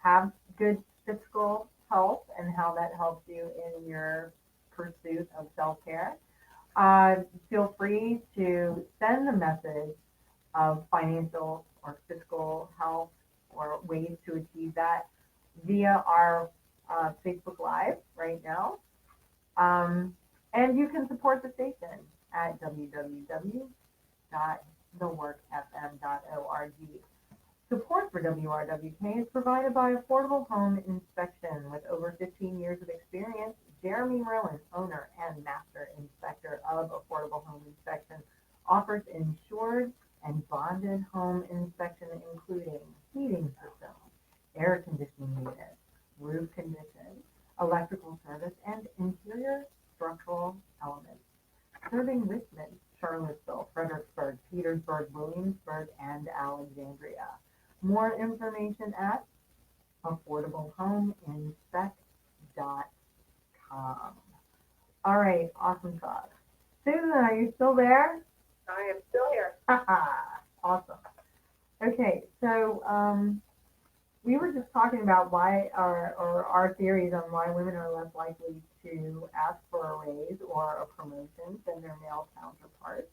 S1: have good fiscal health and how that helps you in your pursuit of self-care, feel free to send a message of financial or fiscal health or ways to achieve that via our Facebook Live right now. And you can support the station at www.theworkfm.org. Support for WRWK is provided by Affordable Home Inspection. With over 15 years of experience, Jeremy Merlin, owner and master inspector of Affordable Home Inspection, offers insured and bonded home inspection, including heating systems, air conditioning units, roof condition, electrical service, and interior structural elements. Serving Richmond, Charlottesville, Fredericksburg, Petersburg, Williamsburg, and Alexandria. More information at affordablehomeinspect.com. All right, awesome sauce. Susan, are you still there?
S3: I am still here.
S1: Awesome. Okay, so we were just talking about why our theories on why women are less likely to ask for a raise or a promotion than their male counterparts.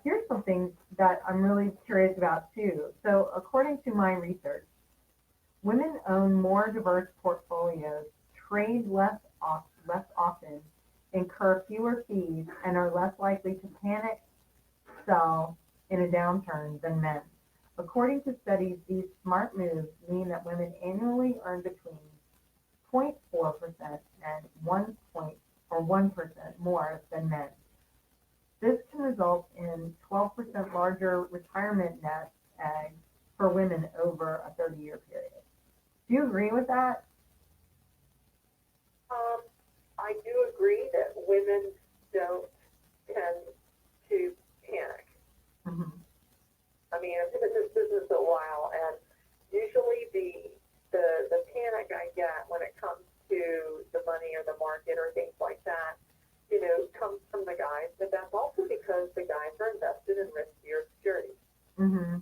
S1: Here's something that I'm really curious about too. So according to my research, women own more diverse portfolios, trade less often, incur fewer fees, and are less likely to panic sell in a downturn than men. According to studies, these smart moves mean that women annually earn between 0.4% and 1% more than men. This can result in 12% larger retirement nest eggs for women over a 30-year period. Do you agree with that?
S3: I do agree that women don't tend to panic.
S1: Mm-hmm.
S3: I mean, I've been in this business a while, and usually the panic I get when it comes to the money or the market or things like that, comes from the guys, but that's also because the guys are invested in riskier securities.
S1: Mm-hmm.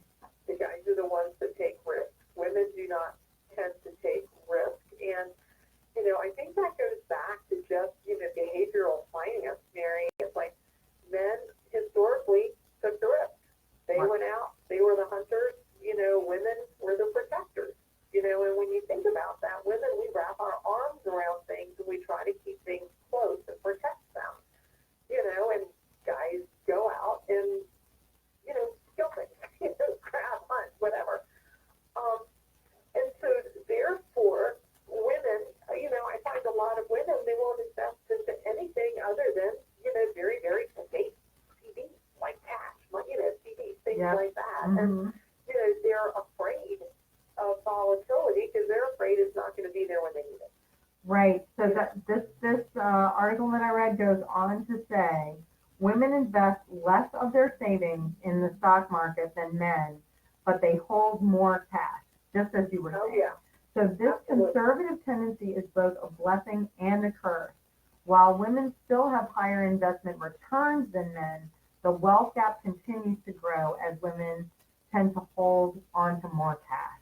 S3: The guys are the ones that take risks. Women do not tend to take risk, and I think that goes back to just behavioral finance, Mary. It's like men historically took the risk. They went out, they were the hunters, women were the protectors, and when you think about that, women, we wrap our arms around things and we try to keep things close and protect them, and guys go out and, kill things, grab, hunt, whatever. And so therefore, women, I find a lot of women, they won't invest into anything other than, very, very safe CDs, like cash, CDs, things like that.
S1: Mm-hmm.
S3: And, they're afraid of volatility because they're afraid it's not going to be there when they need it.
S1: Right. So this article that I read goes on to say women invest less of their savings in the stock market than men, but they hold more cash, just as you were saying.
S3: Oh, yeah.
S1: So this
S3: Absolutely.
S1: conservative tendency is both a blessing and a curse. While women still have higher investment returns than men, the wealth gap continues to grow as women tend to hold on to more cash.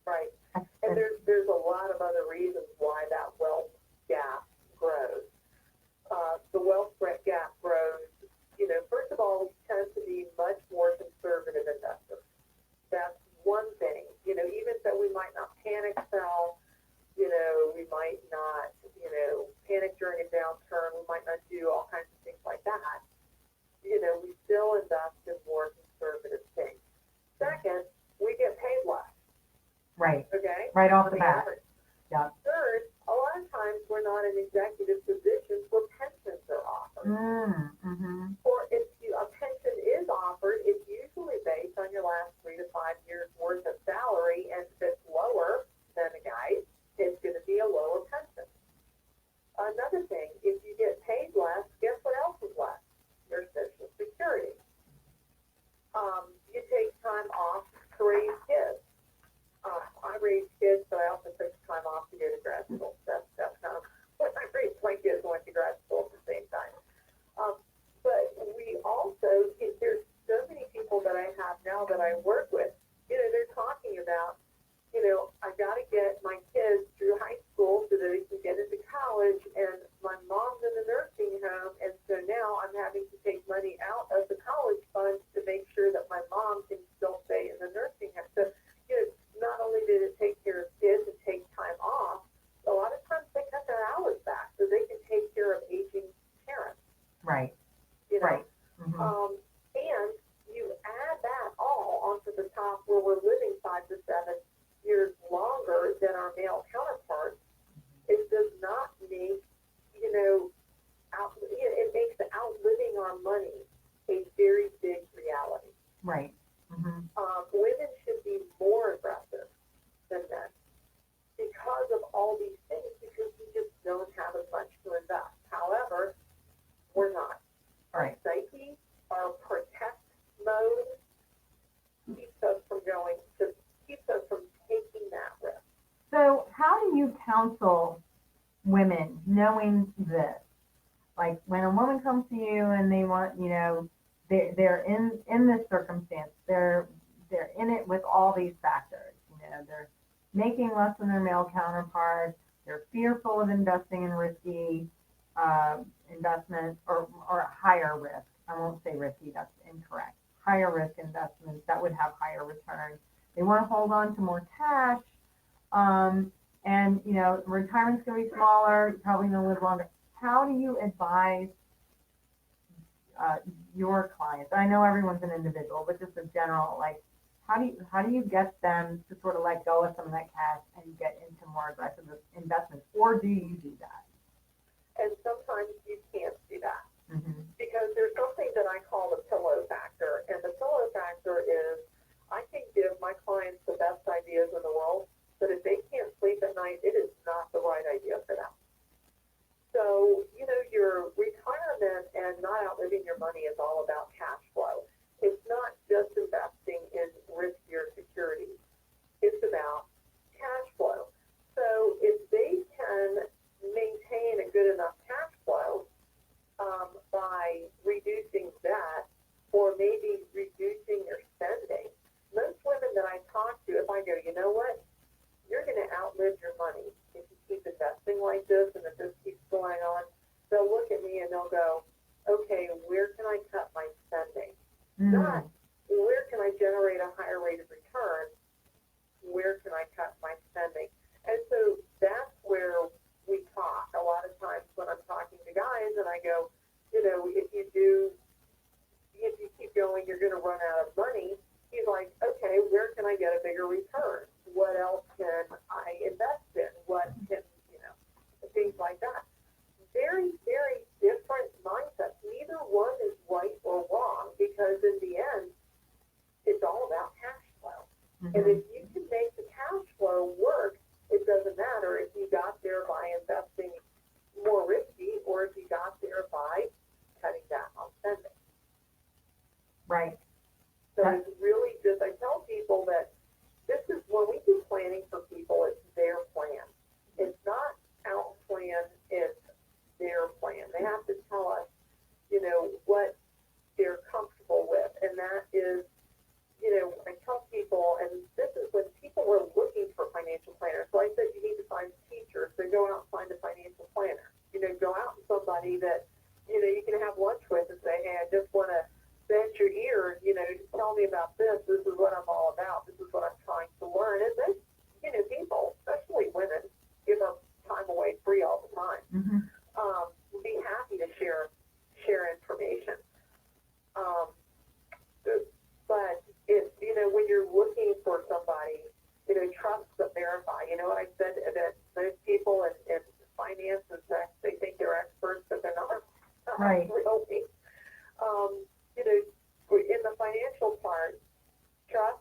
S3: Right. And there's a lot of other reasons why that wealth gap grows. The wealth gap grows, first of all, we tend to be much more conservative investors. That's one thing. Even
S1: off the bat.
S3: average.
S1: Yeah.
S3: Third, a lot of times we're not in executive positions where pensions are offered.
S1: Mm-hmm.
S3: Or if a pension is offered, it's usually based on your last 3 to 5 years worth of salary, and if it's lower than a guy's, it's going to be a lower pension. Another thing, if you get paid less, guess what else is less? Your Social Security. You take time off to raise kids. I raised kids, but I also took time off to go to grad school. That's kind of when I raised my kids and went to grad school at the same time. But we also, there's so many people that I have now that I work with, they're talking about, I got to get my kids through high school so that they can get into college, and my mom's in the nursing home, and so now I'm having to take money out of the college funds to make sure that my mom can still stay in the nursing home. So, not only did it take care of kids and take time off, a lot of times they cut their hours back so they can take care of aging parents.
S1: Right. Right. Mm-hmm.
S3: And you add that all onto the top where we're living 5 to 7 years longer than our male counterparts. It does not make, it makes the outliving our money a very big reality.
S1: Right. Mm-hmm.
S3: Women should be more aggressive than men because of all these things, because we just don't have as much to invest. However, we're not. Our
S1: Right.
S3: psyche, our protect mode keeps us from taking that risk.
S1: So how do you counsel women knowing this? Like when a woman comes to you and they want, they're in this circumstance, they're in it with all these factors. They're making less than their male counterparts. They're fearful of investing in risky investments or higher risk. I won't say risky, that's incorrect. Higher risk investments that would have higher returns. They want to hold on to more cash. And retirement's going to be smaller, you're probably going to live longer. How do you advise your clients? I know everyone's an individual, but just a general, how do you get them to sort of let go of some of that cash and get into more aggressive investments, or do you do that?
S3: And sometimes you can't do that.
S1: Mm-hmm.
S3: Because there's something that I call the pillow factor. And the pillow factor is I can give my clients the best ideas in the world, but if they can't sleep at night, it is not the right idea for them. So, your retirement and not outliving your money is all about cash flow. It's not just investing in riskier securities. It's about cash flow. So if they can maintain a good enough cash flow by reducing debt or maybe reducing your spending, most women that I talk to, if I go, you know what, you're going to outlive your money if you keep investing like this and if this keeps going on, they'll look at me and they'll go, okay, where can I cut my spending? Not where can I generate a higher rate of return, where can I cut my spending? And so that's where we talk. A lot of times when I'm talking to guys and I go, if you keep going, you're going to run out of money. He's like, okay, where can I get a bigger return? What else can I invest in? What can, things like that. Very, very different mindsets. Neither one is right or wrong because in the end, it's all about cash flow. Mm-hmm. And if you can make the cash flow work people in finance. In fact, they think they're experts, but they're not.
S1: Right.
S3: Really. You know, in the financial part, trust,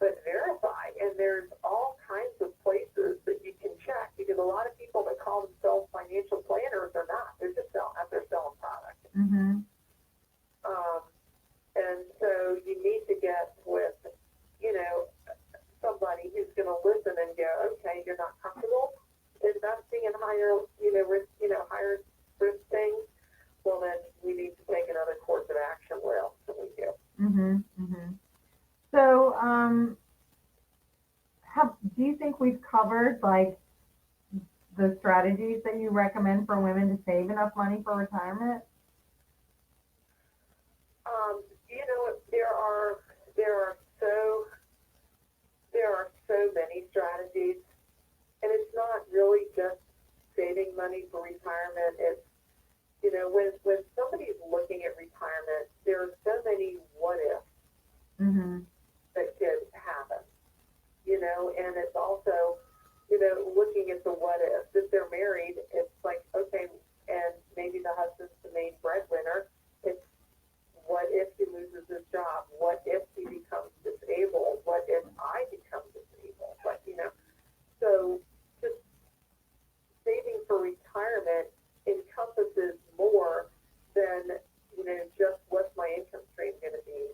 S3: but verify. And there's all kinds of places that you can check, because a lot of people that call themselves financial planners are not. They're just selling product.
S1: Mm-hmm.
S3: And so you need to get with, somebody who's going to listen and go, okay, you're not comfortable investing in higher risk things. Well, then we need to take another course of action. What else can we do?
S1: Mm-hmm. Mm-hmm. So, do you think we've covered like the strategies that you recommend for women to save enough money for retirement?
S3: There are so many strategies, and it's not really just saving money for retirement. It's when somebody's looking at retirement, there are so many what ifs
S1: Mm-hmm.
S3: that could happen. And it's also looking at the what ifs. If they're married, it's like, okay, and maybe the husband's the main breadwinner. It's what if he loses his job? What if he becomes disabled? What if I become disabled? So just saving for retirement encompasses more than, just what's my income stream going to be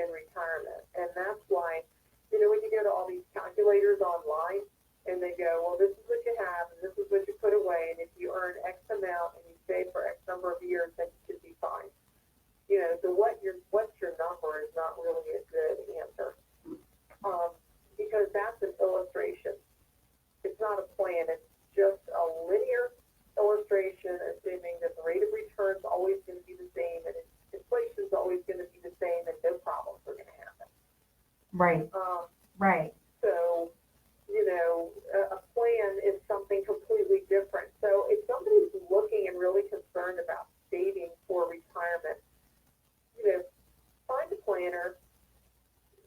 S3: in retirement. And that's why, when you go to all these calculators online and they go, well, this is what you have and this is what you put away. And if you earn X amount and you save for X number of years, then you should be fine. So what's your number is not really a good answer, because that's an illustration. It's not a plan. It's just a linear illustration, assuming that the rate of return is always going to be the same and inflation is always going to be the same and no problems are going to happen.
S1: Right. Right.
S3: So, a plan is something completely different. So if somebody's looking and really concerned about saving for retirement, find a planner,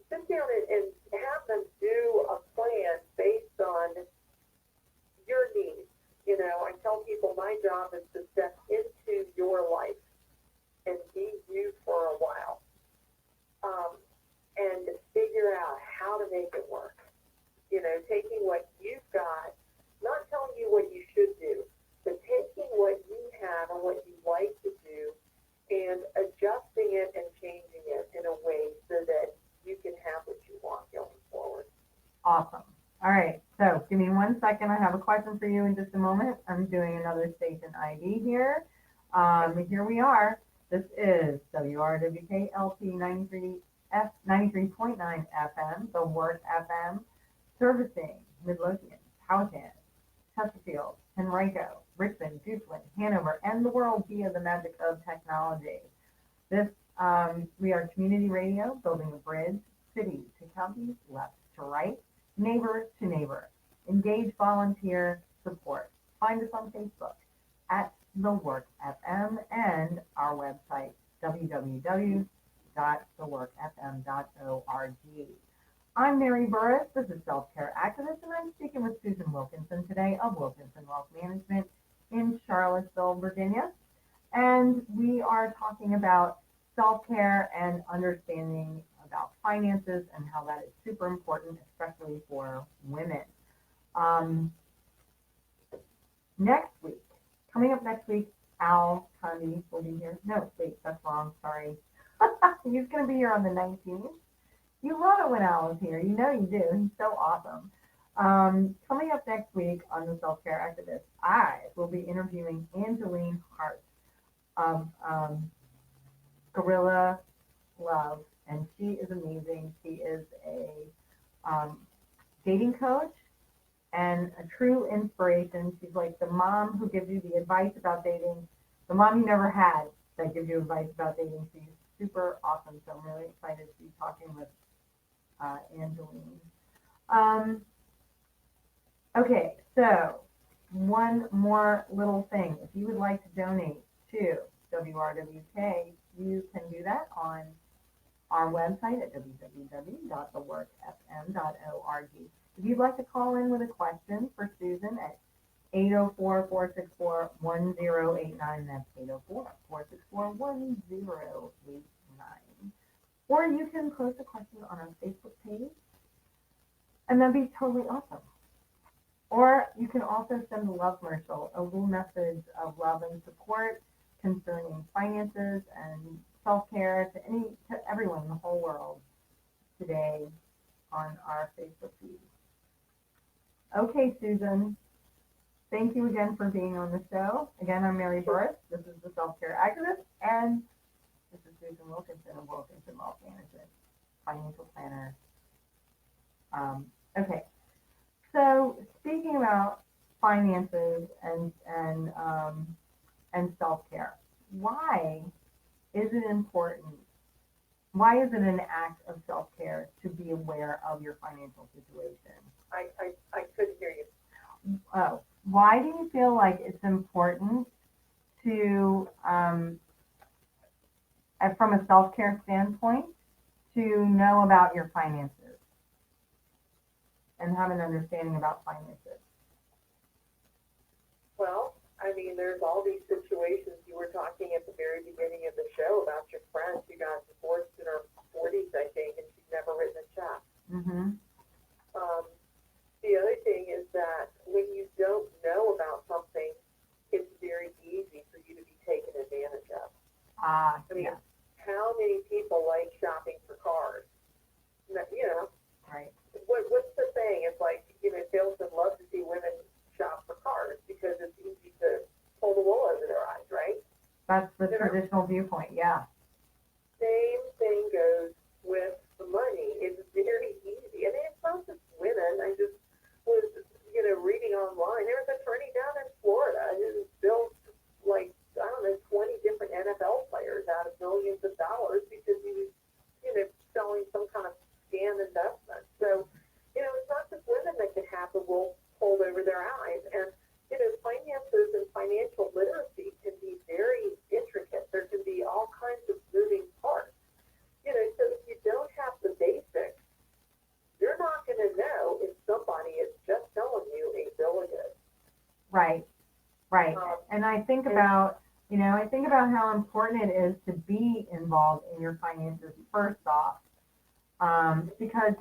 S3: sit down and have them do a plan based on your needs. I tell people my job is to step into your life and be you for a while, and figure out how to make it work. Taking what you've got, not telling you what you should do, but taking what you have and what you like to do and adjusting it and changing it in a way so that you can have what you want going forward.
S1: Awesome. All right. So give me 1 second. I have a question for you in just a moment. I'm doing another station ID here. Here we are. This is WRWK LP 93.9 FM, the Work FM, servicing Midlothian, Powhatan, Chesterfield, Henrico, Richmond, Duplin, Hanover, and the world via the magic of technology. We are community radio, building a bridge, city to county, left to right, neighbor to neighbor. Engage, volunteer, support. Find us on Facebook at The Work FM and our website, www.theworkfm.org. I'm Mary Burris. This is Self-Care Activist, and I'm speaking with Susan Wilkinson today of Wilkinson Wealth Management in Charlottesville, Virginia. And we are talking about self-care and understanding about finances and how that is super important, especially for women. Coming up next week, Al Condy will be here. No, wait, that's wrong. Sorry. He's going to be here on the 19th. You love it when Al is here. You know you do. He's so awesome. Coming up next week on the Self-Care Activist, I will be interviewing Angeline Hart of Gorilla Love, and she is amazing. She is a dating coach and a true inspiration. She's like the mom who gives you the advice about dating, the mom you never had that gives you advice about dating. She's super awesome, so I'm really excited to be talking with Angeline. Okay, so one more little thing. If you would like to donate to WRWK, you can do that on our website at www.theworkfm.org. If you'd like to call in with a question for Susan at 804-464-1089. That's 804-464-1089. Or you can post a question on our Facebook page, and that'd be totally awesome. Or you can also send a love commercial, a little message of love and support concerning finances and self-care to everyone in the whole world today on our Facebook feed. Okay, Susan, thank you again for being on the show. Again, I'm Mary Burris. This is the Self-Care Activist, and this is Susan Wilkinson of Wilkinson Wealth Management, financial planner. Okay, so speaking about finances and self-care, why is it important? Why is it an act of self-care to be aware of your financial situation?
S3: I couldn't hear you.
S1: Oh, why do you feel like it's important to, from a self-care standpoint, to know about your finances and have an understanding about finances?
S3: Well, I mean, there's all these situations you were talking at the very beginning of the show about your friend who got divorced in her 40s, I think, and she's never written a check.
S1: Mm-hmm.
S3: The other thing is that when you don't know about something, it's very easy for you to be taken advantage of. I mean,
S1: yeah.
S3: How many people like shopping for cars? You know,
S1: Right.
S3: What's the saying? It's like, sales would love to see women shop for cars because it's easy to pull the wool over their eyes, right?
S1: That's the traditional viewpoint, yeah.
S3: Same thing goes with the money. It's very easy. And it's not just women. I just was, reading online. There was an attorney down in Florida who built 20 different NFL players out of millions of dollars because he was, selling some kind of scam investment. So, it's not just women that can have the wool pulled over their eyes. And, finances and financial literacy can be very intricate. There can be all kinds of moving parts. So if you don't have the basics, you're not going to know if somebody is just selling you a bill of goods.
S1: Right. And I think about, how important it is to be involved in your finances first off. Because,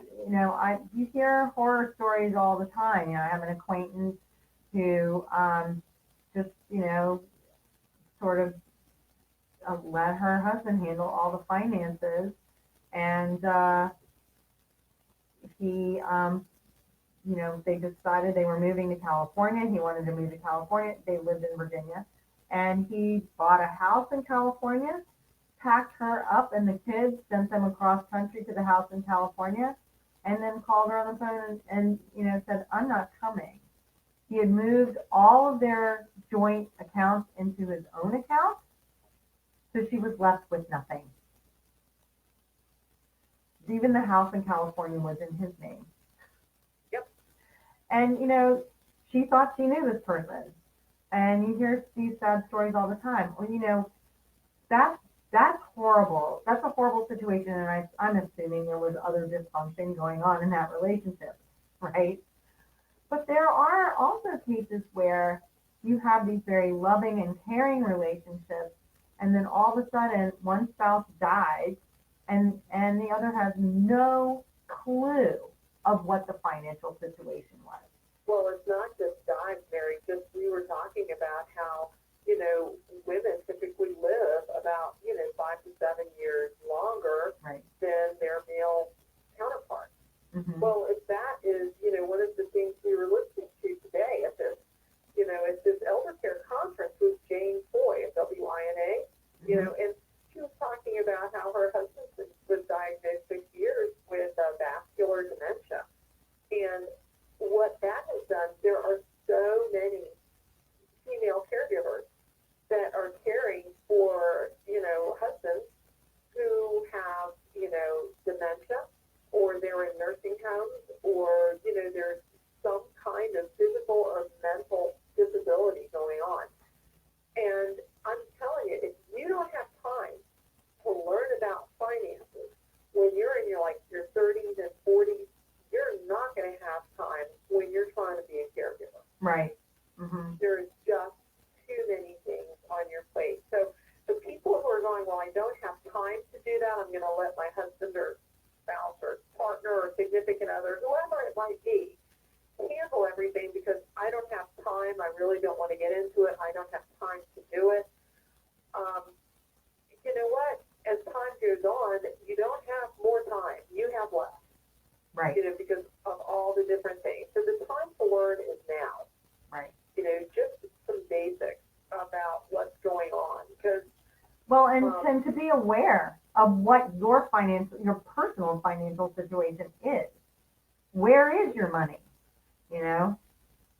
S1: you hear horror stories all the time. I have an acquaintance who just, sort of let her husband handle all the finances. And he, they decided they were moving to California. He wanted to move to California. They lived in Virginia. And he bought a house in California, packed her up and the kids, sent them across country to the house in California, and then called her on the phone and said, I'm not coming. He had moved all of their joint accounts into his own account, so she was left with nothing. Even the house in California was in his name.
S3: Yep.
S1: And, she thought she knew this person. And you hear these sad stories all the time. Well, that's horrible. That's a horrible situation, and I'm assuming there was other dysfunction going on in that relationship, right? But there are also cases where you have these very loving and caring relationships, and then all of a sudden one spouse dies, and the other has no clue of what the financial situation was.
S3: Well, it's not just dies, Mary. Just we were talking about how, women typically live about, 5 to 7 years longer
S1: Right.
S3: than their male counterparts.
S1: Mm-hmm.
S3: Well, if that is, one of the things we were listening to today at this, at this elder care conference with Jane Foy at WINA, and she was talking about how her husband was diagnosed 6 years with vascular dementia. And what that has done, there are so
S1: Mm-hmm.
S3: There is just too many things on your plate. So the people who are going, well, I don't have time to do that. I'm going to let my husband or spouse or partner or significant other, whoever it might be, handle everything because I don't have time. I really don't want to get into it. I don't have time to do it. You know what? As time goes on, you don't have more time. You have less.
S1: Right.
S3: You know, because of all the different things. So the time to learn is now.
S1: Right.
S3: You know, just some basics about what's going on. Because
S1: well, and to be aware of what your personal financial situation is. Where is your money? You know,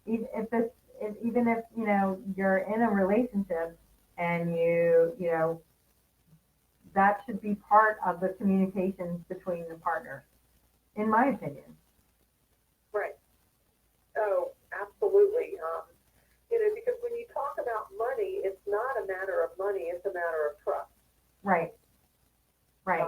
S1: even if you know you're in a relationship and you know that should be part of the communications between the partners, in my opinion.
S3: right. Oh, absolutely. You know, because when you talk about money, it's not a matter of money; it's a matter of trust.
S1: Right. Right.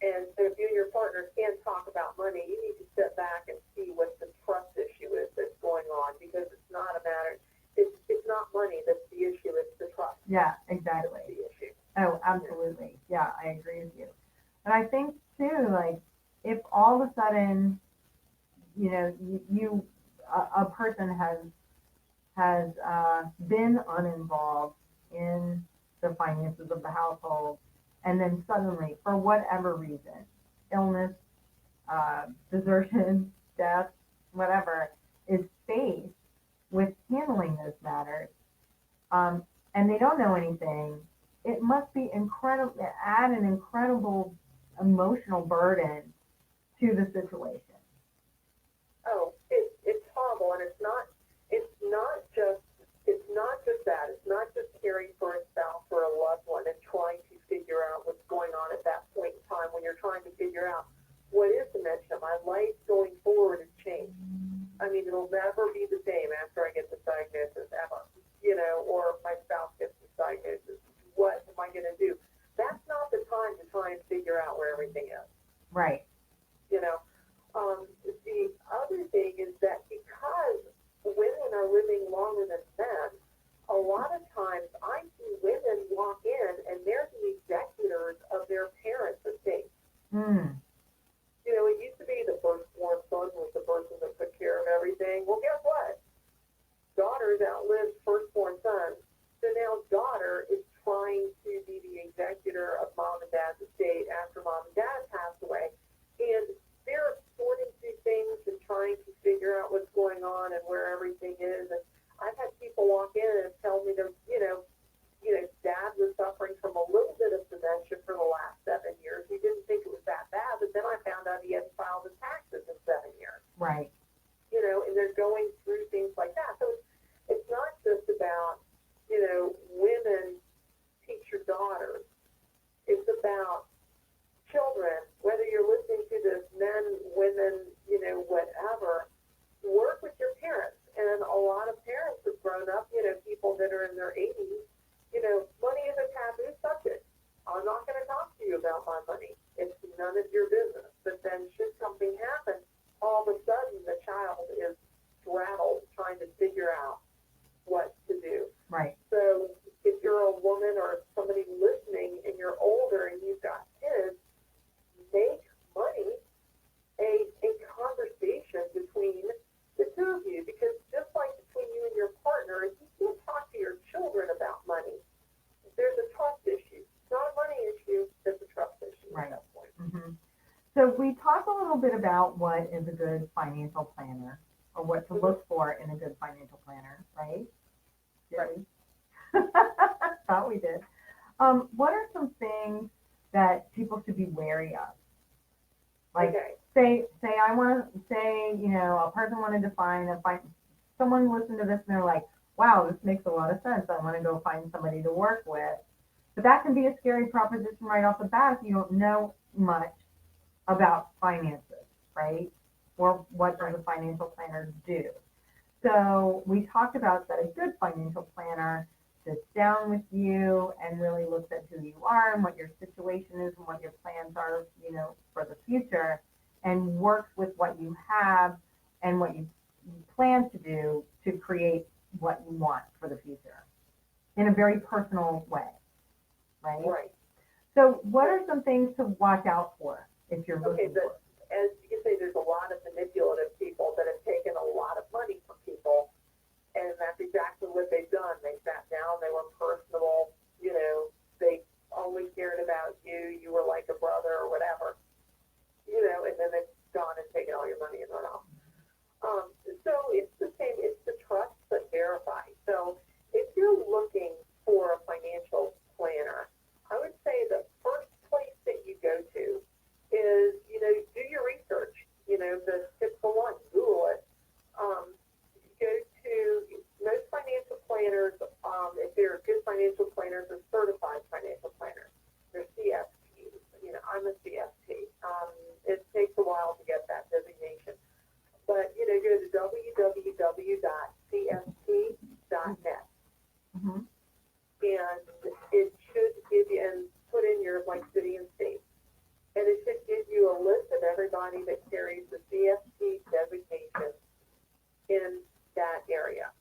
S3: And so if you and your partner can't talk about money, you need to sit back and see what the trust issue is that's going on, because it's not a matter. It's not money that's the issue; it's the trust.
S1: Yeah, exactly.
S3: That's the issue.
S1: Oh, absolutely. Yeah, I agree with you. And I think too, like, if all of a sudden, you know, a person has been uninvolved in the finances of the household, and then suddenly, for whatever reason, illness, desertion, death, whatever, is faced with handling those matters, and they don't know anything, it must be incredible, add an incredible emotional burden to the situation.
S3: Oh, it's horrible, and it's not just that. It's not just caring for a spouse or a loved one and trying to figure out what's going on at that point in time when you're trying to figure out what is dementia. My life going forward has changed. I mean, it'll never be the same after I get this diagnosis ever, you know, or my spouse gets this diagnosis. What am I going to do? That's not the time to try and figure out where everything is.
S1: Right.
S3: You know, the other thing is that because women are living longer than men, a lot of times I see women walk in and they're the executors of their parents' estate.
S1: Mm.
S3: You know, it used to be the firstborn son was the person that took care of everything. Well, guess what? Daughters outlived firstborn sons, so now daughter is trying to be the executor of mom and dad's estate after mom and dad passed away. And they're sorting through things and trying to figure out what's going on and where everything is. And I've had people walk in and tell me that, you know, dad was suffering from a little bit of dementia for the last 7 years. We didn't think it was that bad, but then I found out he hadn't filed his taxes in 7 years.
S1: Right.
S3: You know, and they're going through things like that. So it's not just about, you know, women teach your daughters. It's about children, whether you're listening to this, men, women, you know, whatever, work with your parents. And a lot of parents have grown up, you know, people that are in their 80s, you know, money is a taboo subject. I'm not going to talk to you about my money. It's none of your business. But then should something happen, all of a sudden the child is rattled trying to figure out what to do.
S1: Right.
S3: So if you're a woman or somebody listening and you're older and you've got kids, make money a conversation between the two of you, because just like between you and your partner, if you can't talk to your children about money, there's a trust issue. It's not a money issue, it's a trust issue
S1: Right.
S3: at that point.
S1: Mm-hmm. So we talked a little bit about what is a good financial planner, or what to look for in a good financial planner, right?
S3: Right.
S1: Thought we did. What are some things that people should be wary of? Like,
S3: Okay.
S1: say I want to say, you know, a person wanted to someone listened to this and they're like, wow, this makes a lot of sense. I want to go find somebody to work with. But that can be a scary proposition right off the bat if you don't know much about finances, right? Or what does a financial planner do? So we talked about that a good financial planner sits down with you and really looks at who you are and what your situation is and what your plans are, you know, for the future, and works with what you have and what you plan to do to create what you want for the future in a very personal way, right?
S3: Right.
S1: So what are some things to watch out for if you're
S3: Okay,
S1: looking for?
S3: as you can say, there's a lot of manipulative people that have taken a lot of money from people, and that's exactly what they've done. They sat down, they were personable, they only cared about you, you were like a brother or whatever, and then they've gone and taken all your money and run off. So it's the same, it's the trust but verify. So if you're looking for a financial planner, I would say the first place that you go to is, do your research, the typical one, Google it. Go to most financial planners, if they're good financial planners, are certified financial planners. They're CFPs. I'm a CFP. It takes a while to get that designation. But, go to www.cft.net.
S1: Mm-hmm.
S3: And it should give you, and put in your city and state. And it should give you a list of everybody that carries the CFP designation in that area.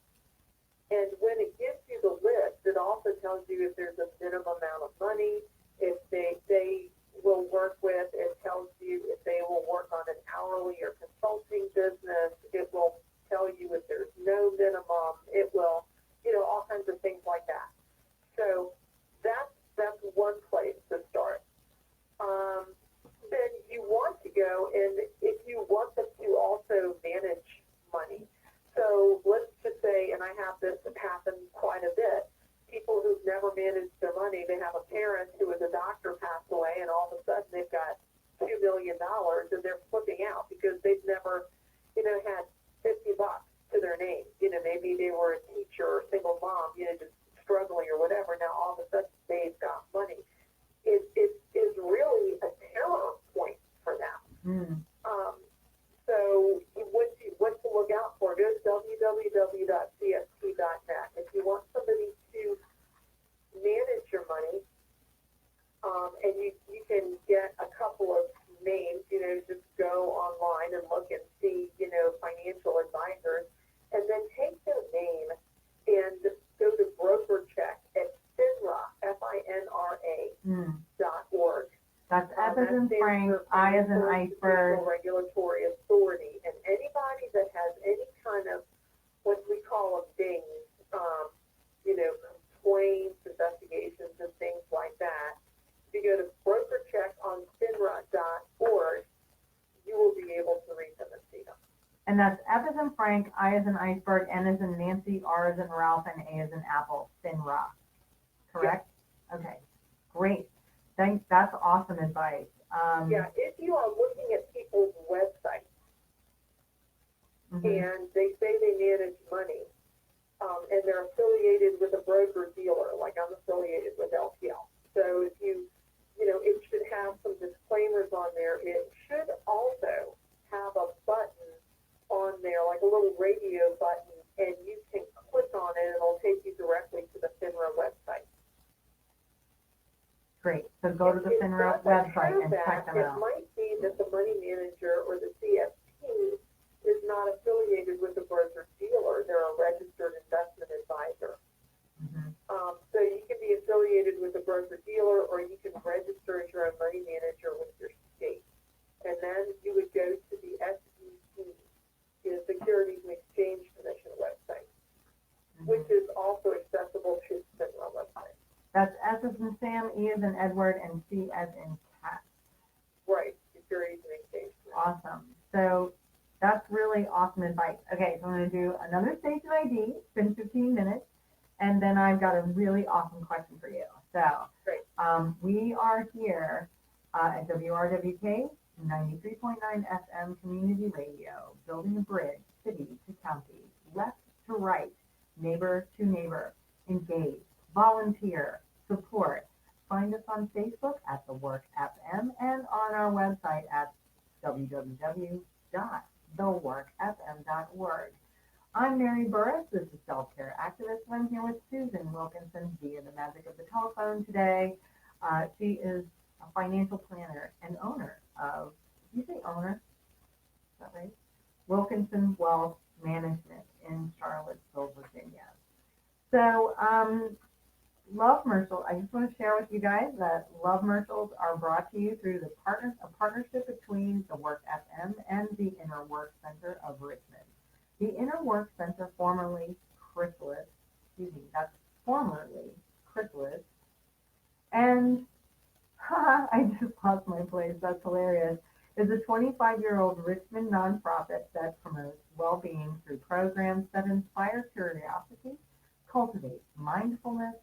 S3: And when it gives you the list, it also tells you if there's a minimum amount of money, if they will work with, it tells you if they will work on an hourly or consulting business, it will tell you if there's no minimum, it will, all kinds of things like that. So that's one place to start. Then you want to go, and if you want them to also manage money. So let's just say, and I have this happen quite a bit, people who've never managed their money, they have a parent who is a doctor passed away, and all of a sudden they've got $2 million, and they're flipping out because they've never, had $50 to their name. Maybe they were a teacher or a single mom, just struggling or whatever. Now all of a sudden they've got money. It is really a terror point for them.
S1: Mm.
S3: So what to look out for, go to www.cft.net. If you want somebody to manage your money, and you can get a couple of names, just go online and look and see, financial advisors, and then take their name and go to broker check at FINRA, FINRA.org.
S1: That's F as in Frank, I as in iceberg.
S3: Regulatory authority, and anybody that has any kind of what we call a ding, complaints, investigations, and things like that. If you go to broker check on FINRA.org, you will be able to read them and see them.
S1: And that's F as in Frank, I as in iceberg, N as in Nancy, R as in Ralph, and A as in Apple, FINRA. Correct? Yes. Okay, great. That's awesome advice.
S3: If you are looking at people's websites,
S1: Mm-hmm.
S3: and they say they manage money, and they're affiliated with a broker dealer, like I'm affiliated with LPL. So if it should have some disclaimers on there. It should also have a button on there, like a little radio button, and you can click on it, and it'll take you directly to the FINRA website.
S1: Great. So go to the FINRA website and check them out.
S3: It might be that the money manager or the CFP is not affiliated with a broker dealer. They're a registered investment advisor.
S1: Mm-hmm.
S3: So you can be affiliated with a broker dealer, or you can register as your own money manager with your state. And then you would go to the SEC, the Securities and Exchange Commission website, which is also accessible to the FINRA website.
S1: That's S as in Sam, E as in Edward, and C as in cat.
S3: Right, Securities and Exchange Commission.
S1: Awesome. So that's really awesome advice. Okay, so I'm going to do another stage of ID. It's been 15 minutes. And then I've got a really awesome question for you. So
S3: Great.
S1: We are here at WRWK 93.9 FM Community Radio, building a bridge, city to county, left to right, neighbor to neighbor, engage, volunteer, support. Find us on Facebook at The Work FM and on our website at www.theworkfm.org. I'm Mary Burris. This is Self-Care Activist, and I'm here with Susan Wilkinson via the magic of the telephone today. She is a financial planner and owner of, did you say owner? Is that right? Wilkinson Wealth Management in Charlottesville, Virginia. So, Love Mercials, I just want to share with you guys that Love Mercials are brought to you through a partnership between the Work FM and the Inner Work Center of Richmond. The Inner Work Center, formerly Chrysalis, that's formerly Chrysalis, and I just lost my place, that's hilarious, is a 25-year-old Richmond nonprofit that promotes well-being through programs that inspire curiosity, cultivate mindfulness,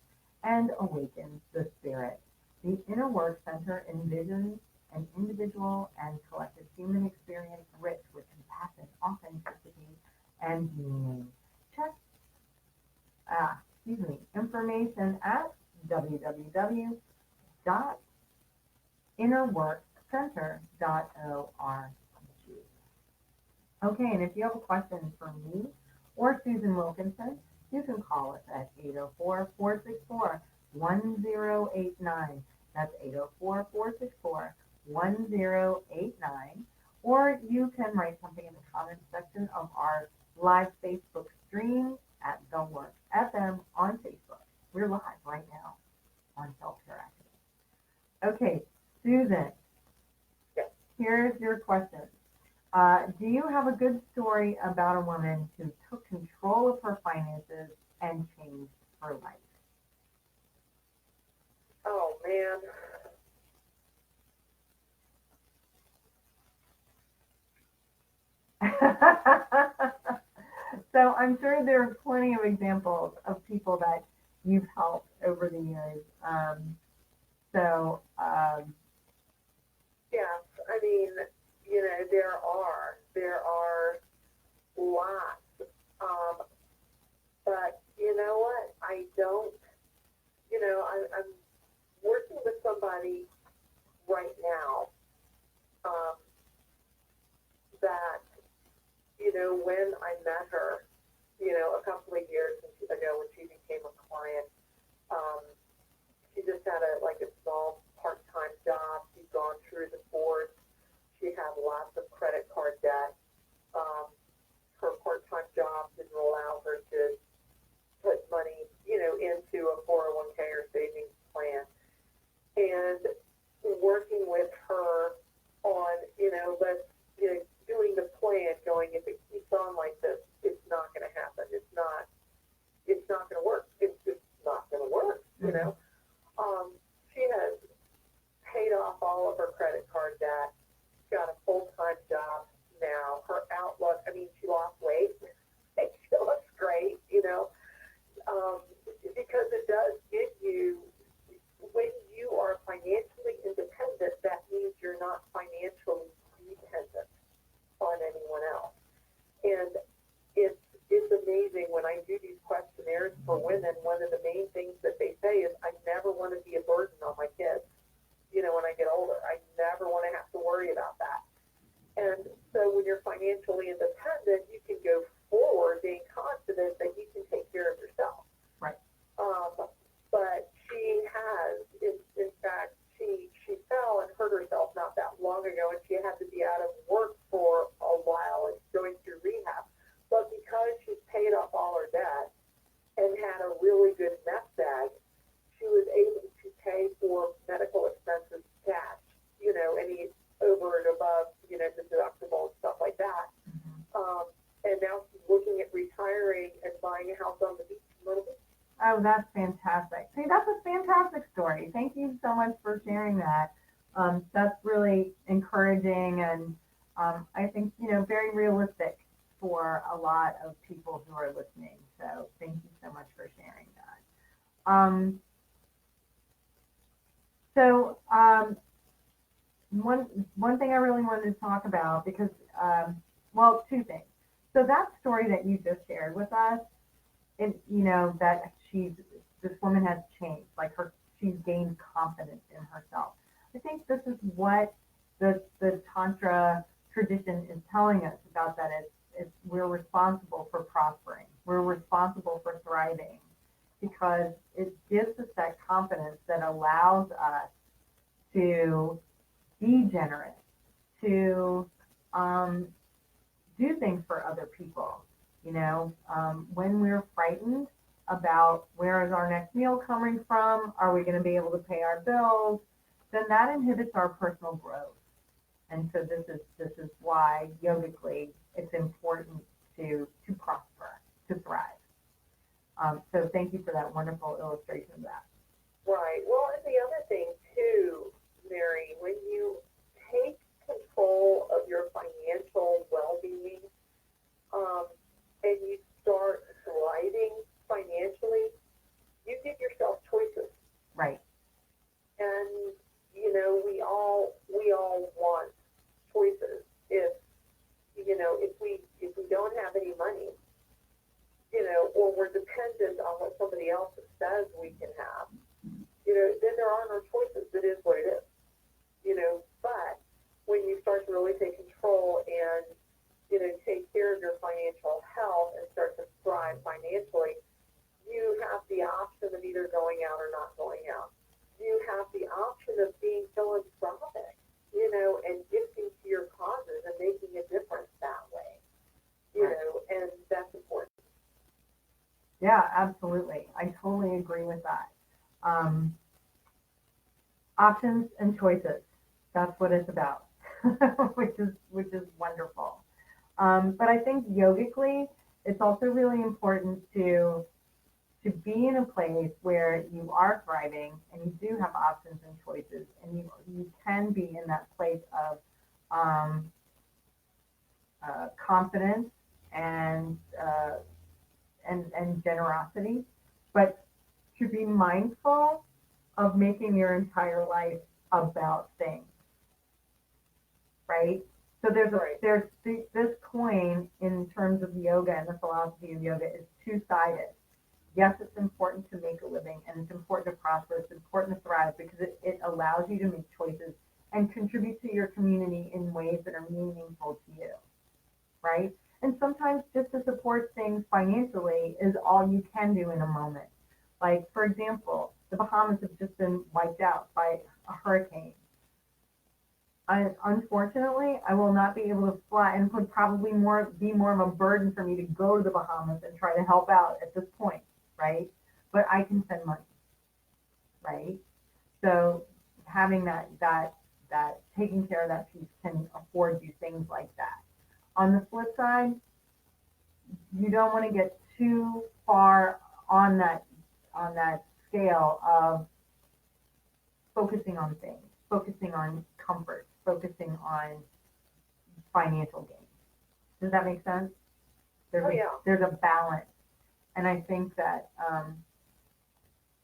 S1: and awakens the spirit. The Inner Work Center envisions an individual and collective human experience rich with compassion, authenticity, and meaning. Check information at www.innerworkcenter.org. Okay, and if you have a question for me or Susan Wilkinson, you can call us at 804-464-1089. That's 804-464-1089. Or you can write something in the comments section of our live Facebook stream at The Work FM on Facebook. We're live right now on Self-Care Activity. Okay, Susan,
S3: Yes.
S1: here's your question. Do you have a good story about a woman who took control of her finances and changed her life?
S3: Oh, man.
S1: So I'm sure there are plenty of examples of people that you've helped over the years.
S3: Yes, I mean, there are lots, but you know what? I'm working with somebody right now, that, when I met her, a couple of years ago when she became a client, she just had a small part-time job. She'd gone through the course. She had lots of credit card debt. Her part-time job didn't allow her to put money, into a 401k or savings plan. And working with her on, doing the plan, going, if it keeps on like this, it's not going to happen. It's not going to work. It's just not going to work, She has paid off all of her credit card debt, got a full-time job now. Her outlook, she lost weight. She looks great, because it does give you, when you are financially independent, that means you're not financially dependent on anyone else. And it's amazing when I do these questionnaires for women, one of the main things that they say is, I never want to be a burden on my kids, when I get older. I never want to have to worry about that. And so when you're financially independent, you can go forward being confident that you can take care of yourself.
S1: Right.
S3: But she has, in fact, she fell and hurt herself not that long ago, and she had to be out of work for a while and going through rehab. But because she's paid off all her debt and had a really good nest egg, she was able to pay for medical expenses cash, any over and above, the deductible and stuff like that.
S1: Mm-hmm.
S3: And now she's looking at retiring and buying a house on the beach in Myrtle Beach.
S1: Oh, that's fantastic. See, that's a fantastic story. Thank you so much for sharing that. That's really encouraging and I think, very realistic for a lot of people who are listening. So thank you so much for sharing that. One thing I really wanted to talk about because, two things. So that story that you just shared with us, that this woman has changed, she's gained confidence in herself. I think this is what the Tantra tradition is telling us about that. It's we're responsible for prospering. We're responsible for thriving because it gives us that confidence that allows us to be generous, to do things for other people. When we're frightened, about where is our next meal coming from, are we going to be able to pay our bills, then that inhibits our personal growth. And so this is why yogically it's important to prosper, to thrive. So thank you for that wonderful illustration of that.
S3: Right. Well, and the other thing too, Mary, when you take control of your financial well-being, and you start thriving financially, you give yourself choices.
S1: Right.
S3: And you know, we all want choices. If we don't have any money, you know, or we're dependent on what somebody else says we can have, you know, then there are no choices. It is what it is, you know. But when you start to really take control and, you know, take care of your financial health and start to thrive financially, you have the option of either going out or not going out. You have the option of being philanthropic, you know, and gifting to your causes and making a difference that way, you know, and that's important.
S1: Yeah, absolutely. I totally agree with that. Options and choices. That's what it's about, which is wonderful. But I think yogically, it's also really important to be in a place where you are thriving and you do have options and choices, and you can be in that place of confidence and generosity, but to be mindful of making your entire life about things, right? So this coin in terms of yoga and the philosophy of yoga is two-sided. Yes, it's important to make a living and it's important to prosper. It's important to thrive because it allows you to make choices and contribute to your community in ways that are meaningful to you, right? And sometimes just to support things financially is all you can do in a moment. Like, for example, the Bahamas have just been wiped out by a hurricane. Unfortunately, I will not be able to fly, and it would probably be more of a burden for me to go to the Bahamas and try to help out at this point, right? But I can send money, right? So having that taking care of that piece can afford you things like that. On the flip side, you don't want to get too far on that scale of focusing on things, focusing on comfort, focusing on financial gain. Does that make sense? There's a balance, and I think that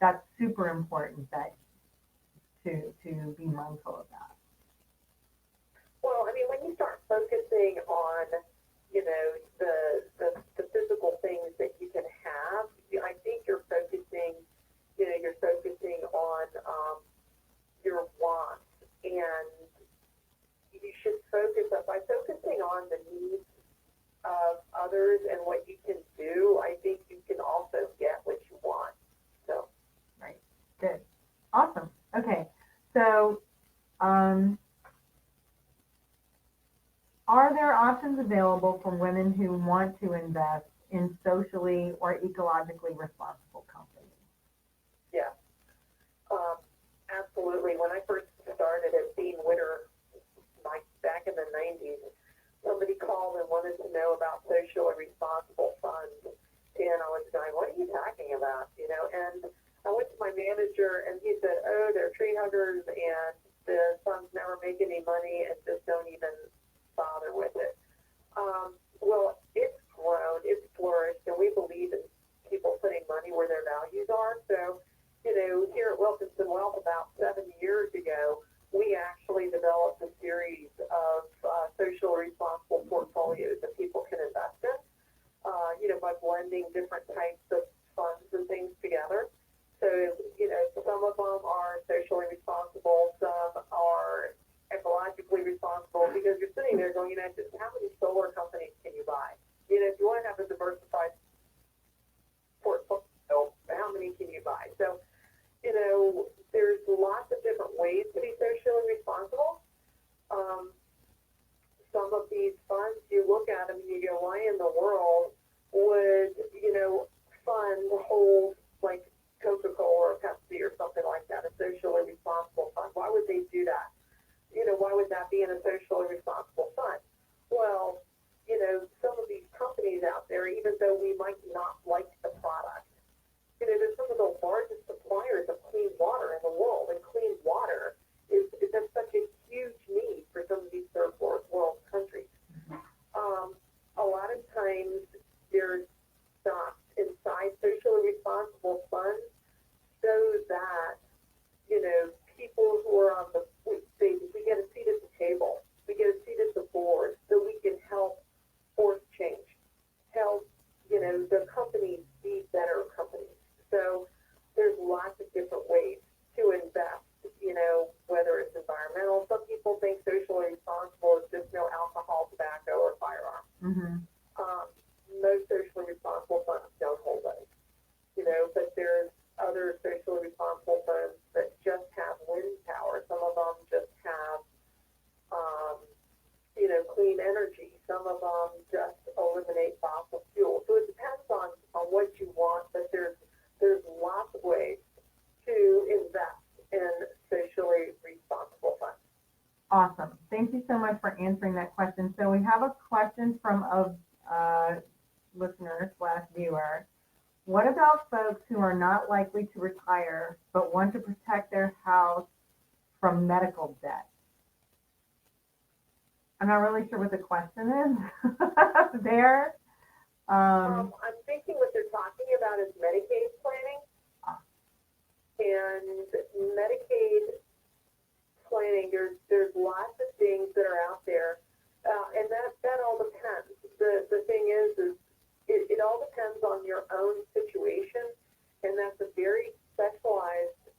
S1: that's super important to be mindful of that.
S3: Well, I mean, when you start focusing on, you know, the physical things that you can have, I think you're focusing on your wants, and you should focus by focusing on the needs of others and what you can do. I think you can also get what you want. So,
S1: right, good, awesome. Okay, so are there options available for women who want to invest in socially or ecologically responsible companies?
S3: Yeah, absolutely. When I first started at Bean Witter, like back in the 90s, somebody called and wanted to know about socially responsible funds. And I was going, what are you talking about? You know, and I went to my manager and he said, oh, they're tree huggers and the funds never make any money and just don't even bother with it. Well, it's grown, it's flourished, and we believe in people putting money where their values are. So, you know, here at Wilkinson Wealth about 7 years ago, we actually developed a series of socially responsible portfolios that people can invest in, you know, by blending different types of funds and things together. So, you know, some of them are socially responsible, some are ecologically responsible, because you're sitting there going, you know, just how many solar companies can you buy? You know, if you want to have a diversified portfolio, how many can you buy? So, you know, there's lots hold like Coca-Cola or Pepsi or something like that, a socially responsible fund. Why would they do that? You know, why would that be in a socially responsible fund? Well, you know, some of these companies out there, even though we might not like the product, you know, they're some of the largest suppliers of clean water in the world, and clean water is such a huge need for some of these third world countries. A lot of times there's stock inside socially responsible funds so that, you know, people who are on the, we get a seat at the table, we get a seat at the board, so we can help force change, help, you know, the companies be better companies. So there's lots of different ways to invest, you know, whether it's environmental. Some people think socially responsible is just no alcohol, tobacco, or firearms.
S1: Mm-hmm.
S3: Most socially responsible funds don't hold those, you know, but there's other socially responsible funds that just have wind power. Some of them just have, you know, clean energy. Some of them just eliminate fossil fuel. So it depends on what you want, but there's lots of ways to invest in socially responsible funds.
S1: Awesome. Thank you so much for answering that question. So we have a question from a listener/viewer. What about folks who are not likely to retire but want to protect their house from medical debt? I'm not really sure what the question is there.
S3: I'm thinking what they're talking about is Medicaid planning. And Medicaid planning, there's lots of things that are out there, and that all depends. The thing is it all depends on your own situation, and that's a very specialized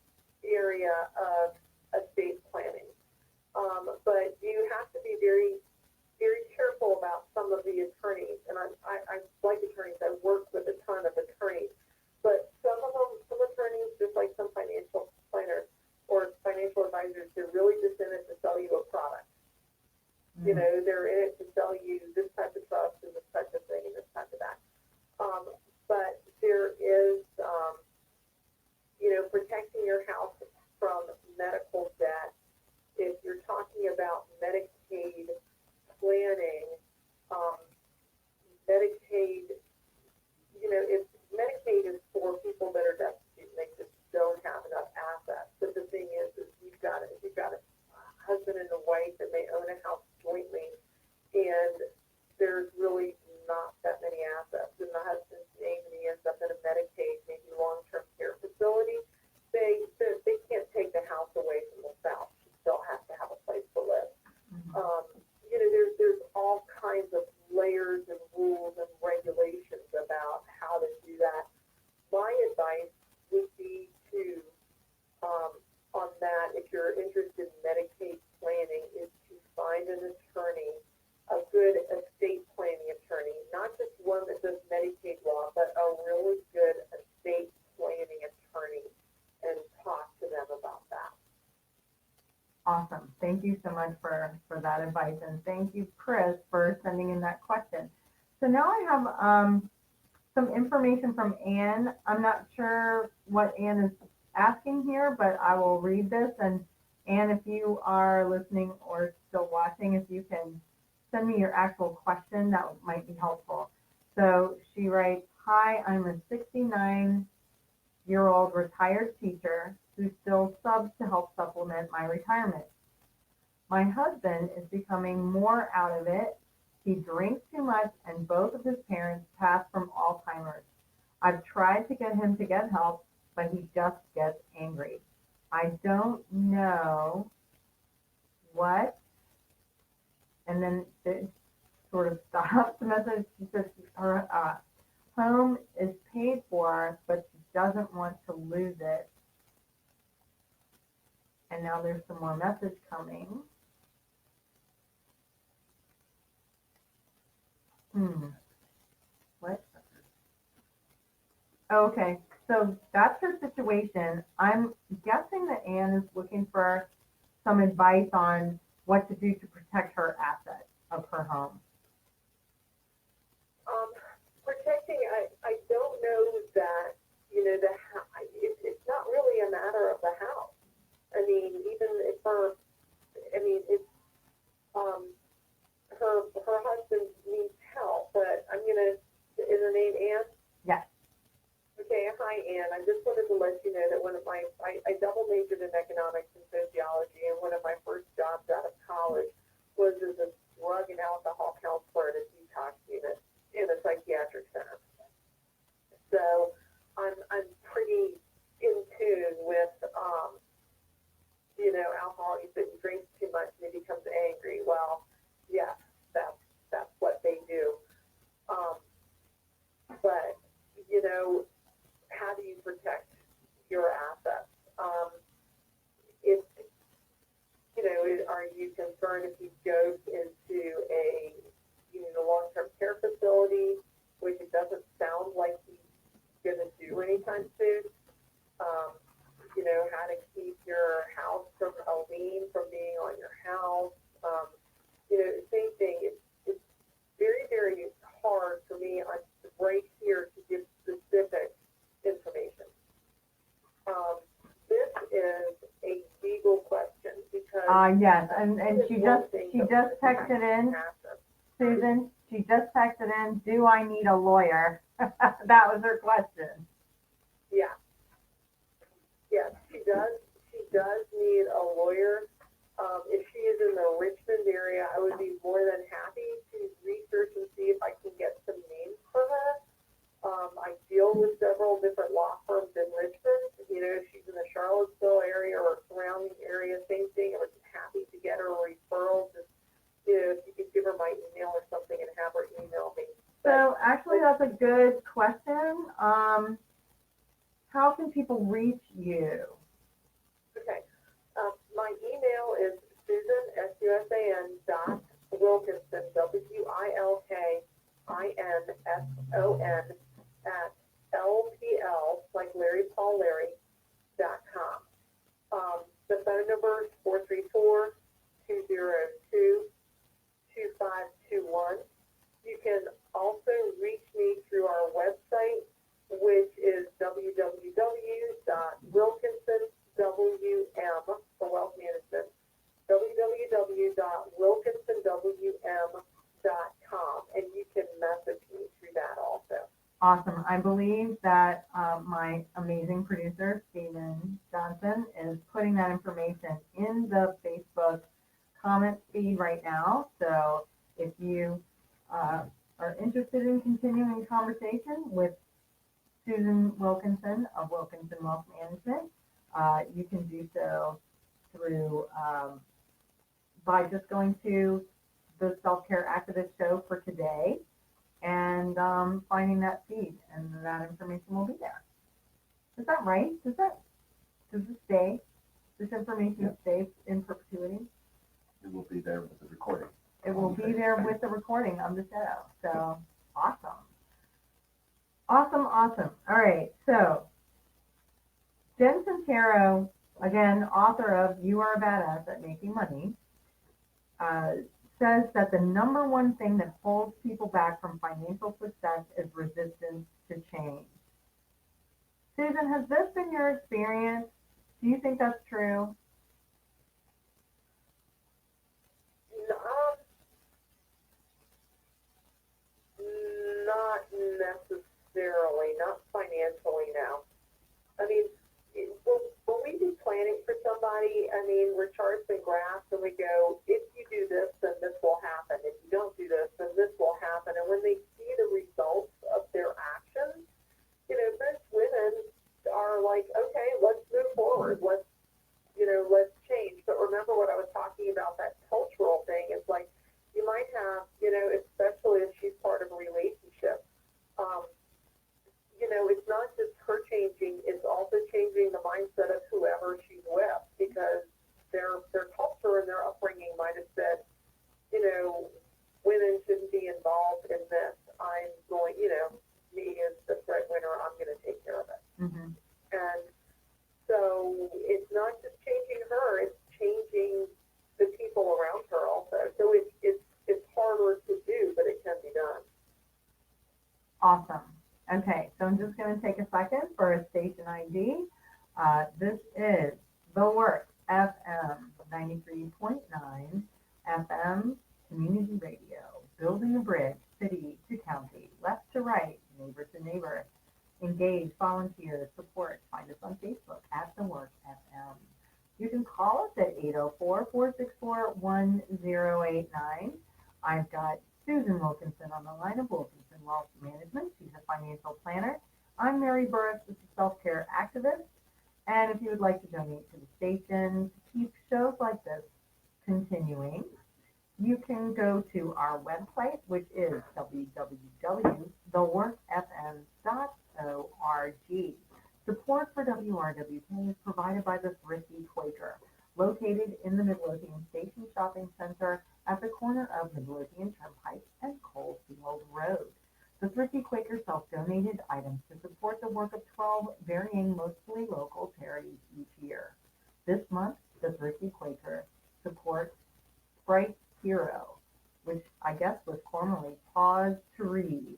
S3: area of estate planning. But you have to be very, very careful about some of the attorneys, and I like attorneys. I work with a ton of attorneys, but some attorneys, just like some financial planners or financial advisors, they're really just in it to sell you a product. Mm-hmm. You know, they're in it to sell you this type of trust and this type of thing and this type of that. But there is, you know, protecting your house from medical debt. If you're talking about Medicaid planning, Medicaid, you know, if Medicaid is for people that are destitute and they just don't have enough assets. But the thing is you've got a husband and a wife and they own a house jointly, and there's really not that many assets. In the husband's name, and he ends up in a Medicaid, maybe long-term care facility. They can't take the house away from the spouse. She still has to have a place to live. Mm-hmm. You know, there's all kinds of layers and rules and regulations about how to do that. My advice would be to, on that, if you're interested in Medicaid planning, is to find an attorney, a good estate planning attorney, not just one that does Medicaid law, but a really good estate planning attorney, and talk to them about that.
S1: Awesome. Thank you so much for that advice. And thank you, Chris, for sending in that question. So now I have some information from Anne. I'm not sure what Anne is asking here, but I will read this. And Anne, if you are listening or still watching, if you can send me your actual question, that might be helpful. So she writes, "Hi, I'm a 69-year-old retired teacher who still subs to help supplement my retirement. My husband is becoming more out of it. He drinks too much, and both of his parents passed from Alzheimer's. I've tried to get him to get help, but he just gets angry. I don't know what," and then it sort of stops the message. She says her home is paid for, but she doesn't want to lose it. And now there's some more message coming. What? Okay, so that's her situation. I'm guessing that Anne is looking for some advice on what to do to protect her assets of her home.
S3: Protecting, I don't know that, Hi, Ann. I just wanted to let you know that I double majored in economics and sociology, and one of my first jobs out of college was as a drug and alcohol counselor at a detox unit in a psychiatric center. So I'm pretty in tune with, alcohol. You sit and drink too much and he becomes angry. Well, yes, that's what they do. But, how do you protect your assets? Are you concerned if he goes into a long-term care facility, which it doesn't sound like he's going to do anytime soon? How to keep your house from a lien from being on your house. Same thing. It's very, very hard for me right here to give specific information. This is a legal question because
S1: yes, and she just texted in, Susan, she just texted in, do I need a lawyer? That was her question.
S3: Yeah. Yes, she does. She does need a lawyer. If she is in the Richmond area, I would be more than happy to research and see if I can get some names for her. I deal with several different law firms in Richmond. If she's in the Charlottesville area or surrounding area, same thing. I would be happy to get her a referral. Just, if you could give her my email or something and have her email me.
S1: So actually, that's a good question. How can people reach you?
S3: Okay. My email is Susan, SUSAN, Wilkinson, WILKINSON, at LPL, like Larry Paul Larry.com. The phone number is 434-202-2521. You can also reach me through our website, which is www.wilkinsonwm, for wealth management, www.wilkinsonwm.com, and you can message me through that also.
S1: Awesome. I believe that my amazing producer, Stephen Johnson, is putting that information in the Facebook comment feed right now. So if you are interested in continuing conversation with Susan Wilkinson of Wilkinson Wealth Management, you can do so through by just going to the Self-Care Activist show for today and finding that feed, and that information will be there. Is that right? Does this information stay in perpetuity?
S2: It will be there with the recording.
S1: It will be there with the recording of the show. So awesome. Awesome. All right. So Jen Sincero, again, author of You Are a Badass at Making Money, says that the number one thing that holds people back from financial success is resistance to change. Susan, has this been your experience? Do you think that's true?
S3: Not necessarily, not financially now. I mean, when we do planning for somebody, we're charts and graphs, and we go, if you do this, then this will happen. If you don't do this, then this will happen. And when they see the results of their actions, most women are like, okay, let's move forward. Let's change. But remember what I was talking about, that cultural thing. It's like, you might have, especially if she's part of a relationship, it's not just her changing, it's also changing the mindset of whoever she's with, because their culture and their upbringing might have said, women shouldn't be involved in this. I'm going, me as the breadwinner, I'm going to take care of it.
S1: Mm-hmm.
S3: And so it's not just changing her, it's changing the people around her also. So it's harder to do, but it can be done.
S1: Awesome. Okay, so I'm just going to take a second for a station ID. This is The Work FM 93.9 FM Community Radio, building a bridge, city to county, left to right, neighbor to neighbor. engage, volunteer, support. Find us on Facebook at The Work FM. You can call us at 804-464-1089. I've got Susan Wilkinson on the line of Wilkinson Wealth Management. She's a financial planner. I'm Mary Burris, a self-care activist. And if you would like to donate to the station to keep shows like this continuing, you can go to our website, which is www.theworkfm.org. Support for WRWK is provided by the Thrifty Quaker, located in the Midlothian Station Shopping Center at the corner of Midlothian Turnpike and Coalfield Road. The Thrifty Quaker self-donated items to support the work of 12 varying, mostly local charities each year. This month, the Thrifty Quaker supports Sprite Hero, which I guess was formerly Pause to Read.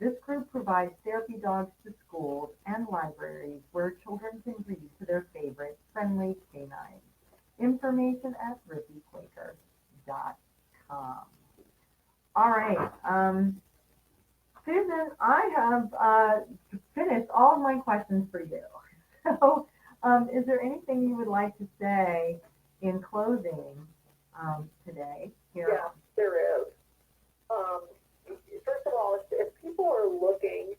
S1: This group provides therapy dogs to schools and libraries where children can read to their favorite friendly canines. Information at thriftyquaker.com. All right, Susan, I have finished all of my questions for you. So, is there anything you would like to say in closing today? Here?
S3: Yeah, there is. First of all, if people are looking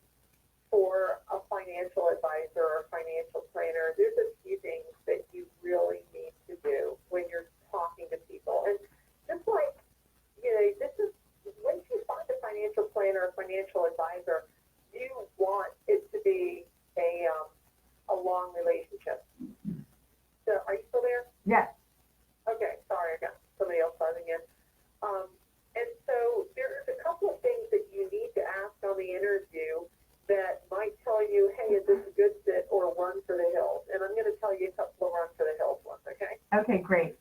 S3: for a financial advisor or financial planner, there's a few things that you really need to do when you're talking to people. And just like, this is, once you find a financial planner or financial advisor, you want it to be a long relationship. So, are you still there?
S1: Yes.
S3: Okay, sorry, I got somebody else buzzing in. And so there's a couple of things that you need to ask on the interview that might tell you, hey, is this a good fit or a run for the hills? And I'm going to tell you a couple of run for the hills ones, okay?
S1: Okay, great.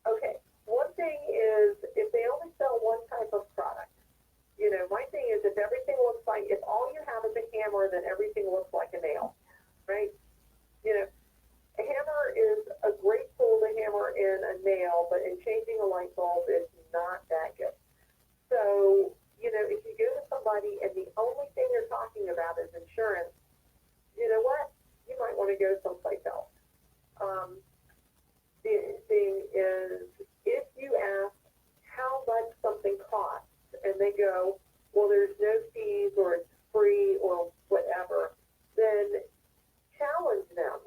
S3: Okay, one thing is if they only sell one type of product, my thing is if everything looks like, if all you have is a hammer, then everything looks like a nail, right? A hammer is a great tool to hammer in a nail, but in changing a light bulb, it's not that good. So, if you go to somebody and the only thing they're talking about is insurance, you know what? You might want to go someplace else. The thing is, if you ask how much something costs, and they go, well, there's no fees or it's free or whatever, then challenge them.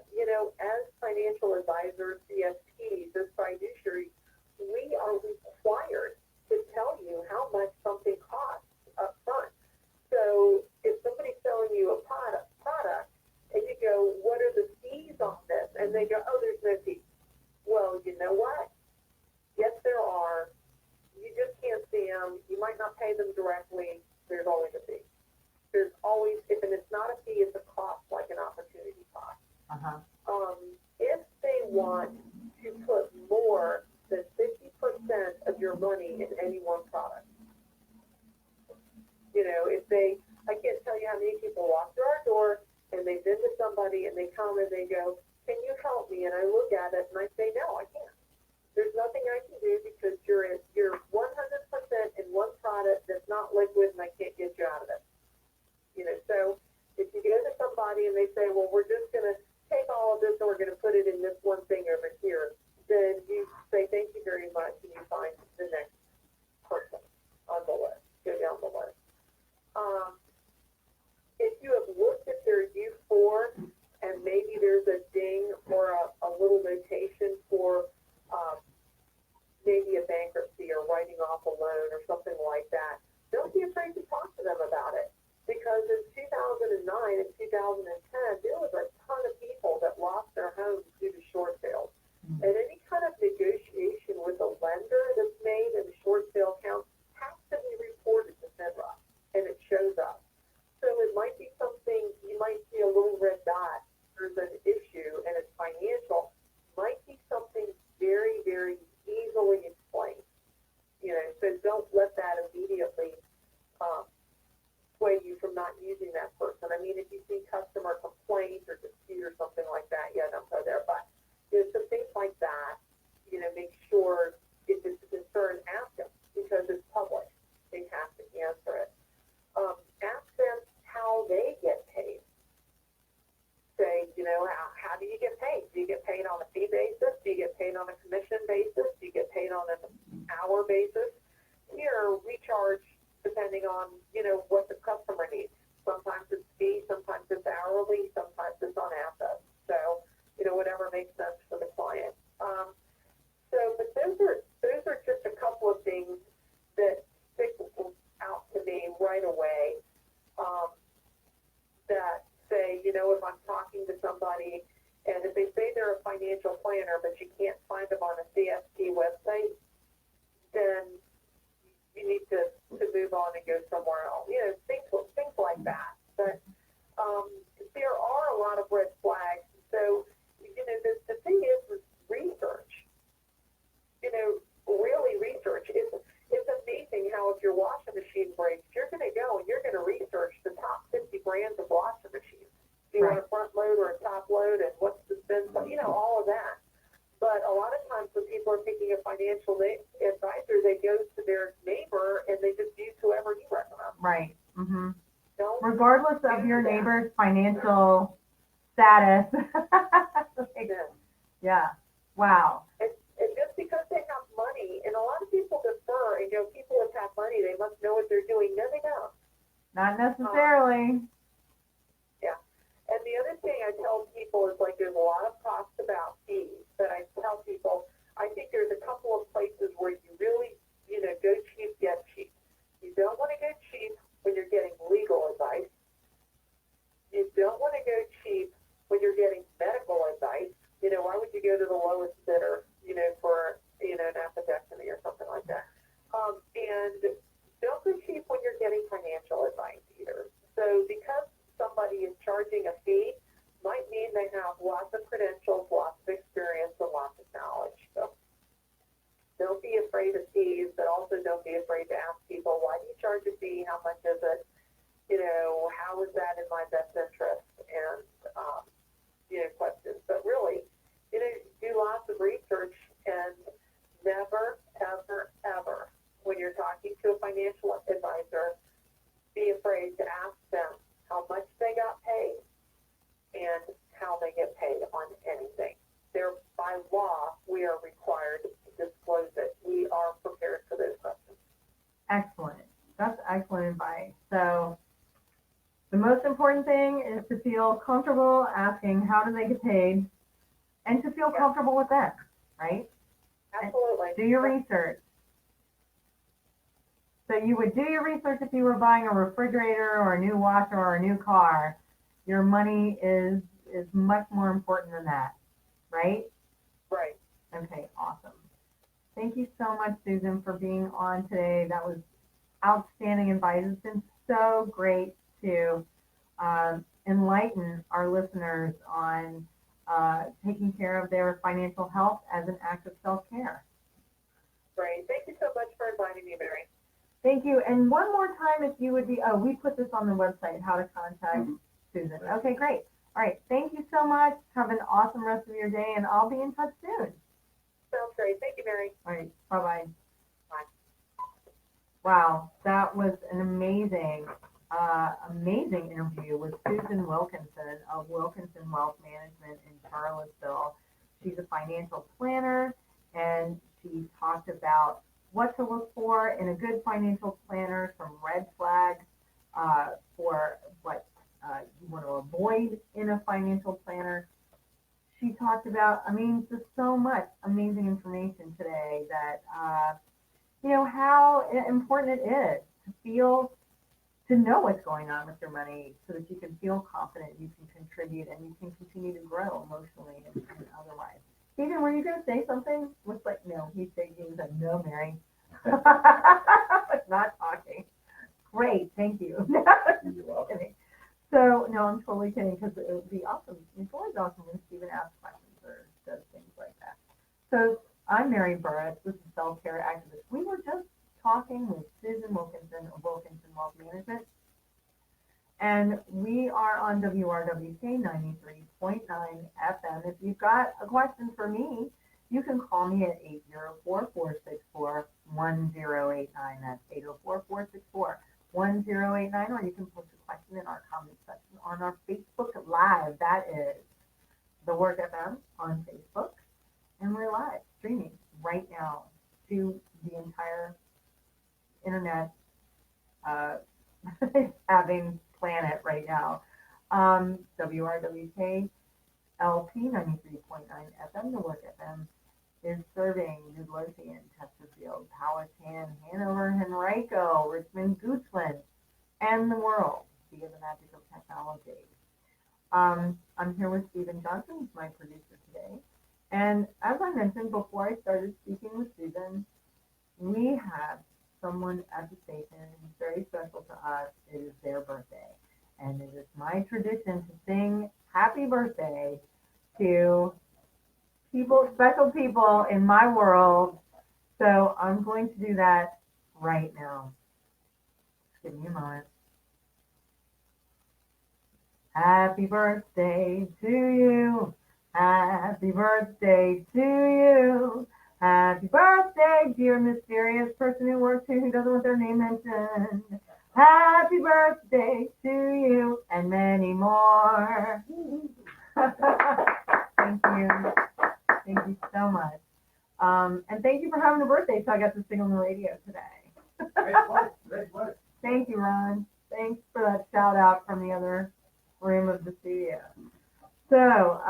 S3: As financial advisors, CFPs, as fiduciaries, we are required to tell you how much something costs up front. So if somebody's selling you a product and you go, what are the fees on this? And they go, oh, there's no fees. Well, you know what? Yes, there are. You just can't see them. You might not pay them directly. There's always a fee. There's always, if it's not a fee, it's a cost, like an opportunity cost.
S1: Uh-huh.
S3: If they want to put more than 50% of your money in any one product, I can't tell you how many people walk through our door and they've been to somebody and they come and they go, can you help me? And I look at it and I say, no, I can't. There's nothing I can do because you're 100% in one product that's not liquid and I can't get you out of it. So if you go to somebody and they say, well, we're just going to take all of this and we're going to put it in this one thing over here, then you say thank you very much and you find the next person on the list, go down the list. If you have looked at their U4 and maybe there's a ding or a little notation for maybe a bankruptcy or writing off a loan or something like that, don't be afraid to talk to them about it. Because in 2009 and 2010, there was a do you get paid? Do you get paid on a fee basis? Do you get paid on a commission basis? Do you get paid on an hour basis? Here, we charge depending on, what the customer needs. Sometimes it's fee, sometimes it's hourly, sometimes it's on assets. So, whatever makes sense for the client. But those are just a couple of things that stick out to me right away. That say, if I'm talking to somebody and if they say they're a financial planner, but you can't find them on a CFP website, then you need to move on and go somewhere else. Things like that. But there are a lot of red flags. So, the thing is research. Really research. It's amazing how if your washing machine breaks, you're going to go and you're going to research the top 50 brands of washing machines. Do you want a front load or a top load, and what's the spin? All of that. But a lot of times when people are picking a financial advisor, they go to their neighbor and they just use whoever you recommend.
S1: Right. Mm-hmm.
S3: Regardless
S1: of your neighbor's financial status. Yeah. Wow.
S3: And just because they have money, and a lot of people defer and go, people that have money, they must know what they're doing. No, they don't.
S1: Not necessarily.
S3: Yeah. And the other thing I tell people is there's a lot of talks about fees, but I tell people, I think there's a couple of places where you really, go cheap, get cheap. You don't want to go cheap when you're getting legal advice. You don't want to go cheap when you're getting medical advice. Why would you go to the lowest bidder, for, an appendectomy or something like that? And don't go cheap when you're getting financial advice either. So because somebody is charging a fee might mean they have lots of credentials, lots of experience, and lots of knowledge. So don't be afraid of fees, but also don't be afraid to ask people, why do you charge a fee? How much is it? How is that in my best interest? And, questions. But really, do lots of research and never, ever, ever, when you're talking to a financial advisor, be afraid to ask them how much they got paid and how they get paid on anything. By law, we are required to disclose it. We are prepared for those questions.
S1: Excellent. That's excellent advice. So the most important thing is to feel comfortable asking how do they get paid and to feel comfortable with that, right?
S3: Absolutely.
S1: And do your research. So you would do your research if you were buying a refrigerator or a new washer or a new car. Your money is much more important than that, right?
S3: Right.
S1: Okay, awesome. Thank you so much, Susan, for being on today. That was outstanding advice. It's been so great to enlighten our listeners on taking care of their financial health as an act of self-care.
S3: Great. Thank you so much for inviting me, Mary.
S1: Thank you. And one more time, if you would be, we put this on the website, how to contact Susan. Okay, great. All right. Thank you so much. Have an awesome rest of your day, and I'll be in touch soon.
S3: Sounds great. Thank you, Mary.
S1: All right. Bye-bye.
S3: Bye.
S1: Wow. That was an amazing interview with Susan Wilkinson of Wilkinson Wealth Management in Charlottesville. She's a financial planner, and she talked about what to look for in a good financial planner, some red flags for what you want to avoid in a financial planner. She talked about, just so much amazing information today that, how important it is to know what's going on with your money so that you can feel confident, you can contribute, and you can continue to grow emotionally and otherwise. Stephen, were you going to say something? Looks like no. He's like, no, Mary. Not talking. Great, thank you.
S2: You're welcome.
S1: So, no, I'm totally kidding because it would be awesome. It's always awesome when Stephen asks questions or does things like that. So, I'm Mary Burris. This is Self-Care Activist. We were just talking with Susan Wilkinson of Wilkinson Wealth Management. And we are on WRWK 93.9 FM. If you've got a question for me, you can call me at 804-464-1089. That's 804-464-1089, or you can post a question in our comment section on our Facebook Live. That is The Work FM on Facebook, and we're live streaming right now to the entire internet having planet right now. WRWK LP 93.9 FM, The Work FM, is serving Midlothian, Chesterfield, Powhatan, Hanover, Henrico, Richmond, Goochland, and the world via the magic of technology. I'm here with Stephen Johnson, who's my producer today. And as I mentioned before I started speaking with Susan, we have someone at the station who's very special to us. It is their birthday. And it is my tradition to sing happy birthday to people, special people in my world. So I'm going to do that right now. Just give me a moment. Happy birthday to you. Happy birthday to you. Happy birthday, dear mysterious person who works here who doesn't want their name mentioned. Happy birthday to you and many more. Thank you. Thank you so much. And thank you for having a birthday so I got to sing on the radio today.
S2: Great work.
S1: Thank you, Ron. Thanks for that shout out from the other room of the studio. So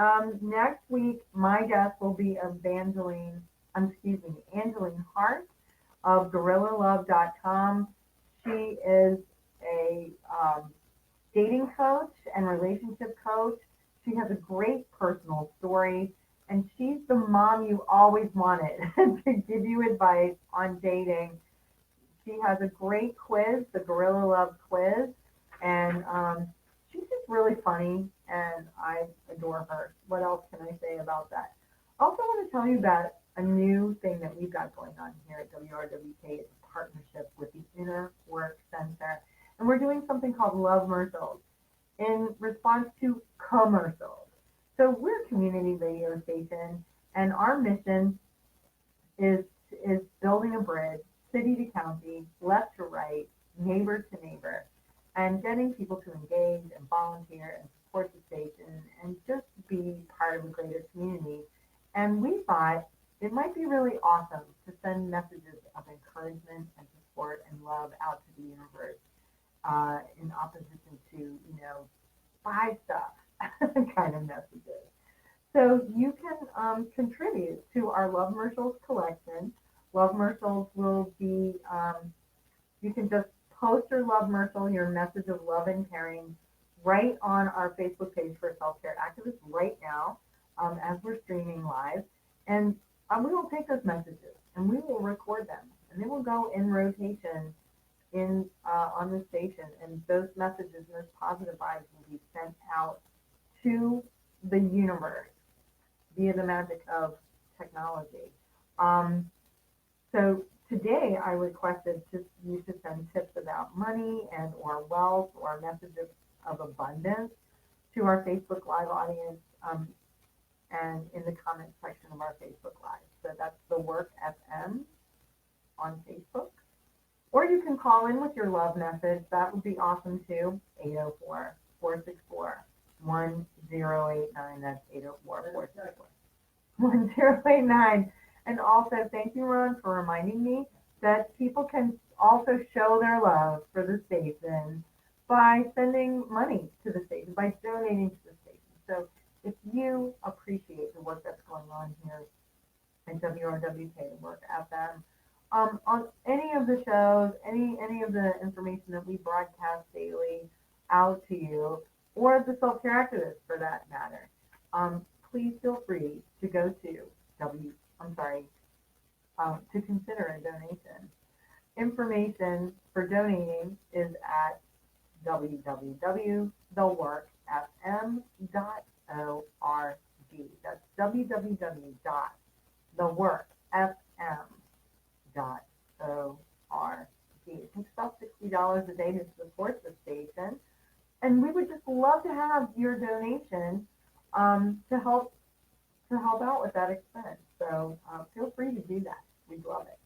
S1: next week, my guest will be Angeline Hart of GorillaLove.com. She is a dating coach and relationship coach. She has a great personal story, and she's the mom you always wanted to give you advice on dating. She has a great quiz, the Gorilla Love quiz, and she's just really funny, and I adore her. What else can I say about that? I also want to tell you about a new thing that we've got going on here at WRWK. It's a partnership with the Inner Work Center, and we're doing something called Love Commercials in response to commercials. So we're a community radio station, and our mission is building a bridge, city to county, left to right, neighbor to neighbor, and getting people to engage and volunteer and support the station and just be part of a greater community. And we thought it might be really awesome to send messages of encouragement and support and love out to the universe in opposition to, buy stuff kind of messages. So you can contribute to our Love Commercials collection. Love Commercials will be, you can just post your Love Commercial, your message of love and caring, right on our Facebook page for Self-Care Activists right now as we're streaming live. And we will take those messages and we will record them, and they will go in rotation on the station. And those messages and those positive vibes will be sent out to the universe via the magic of technology. So today I requested you to send tips about money and or wealth or messages of abundance to our Facebook Live audience and in the comment section of our Facebook Live. So that's the Work FM on Facebook. Or you can call in with your love message. That would be awesome too. 804-464-1089. That's 804-464-1089. And also, thank you, Ron, for reminding me that people can also show their love for the station by sending money to the station, by donating to the station. So if you appreciate the work that's going on here at WRWK, Work FM, on any of the shows, any of the information that we broadcast daily out to you, or the self-care activists for that matter, please feel free to go to to consider a donation. Information for donating is at www.theworkfm.org. That's www.theworkfm.org. It takes about $60 a day to support the station, and we would just love to have your donation to help out with that expense. So feel free to do that. We'd love it.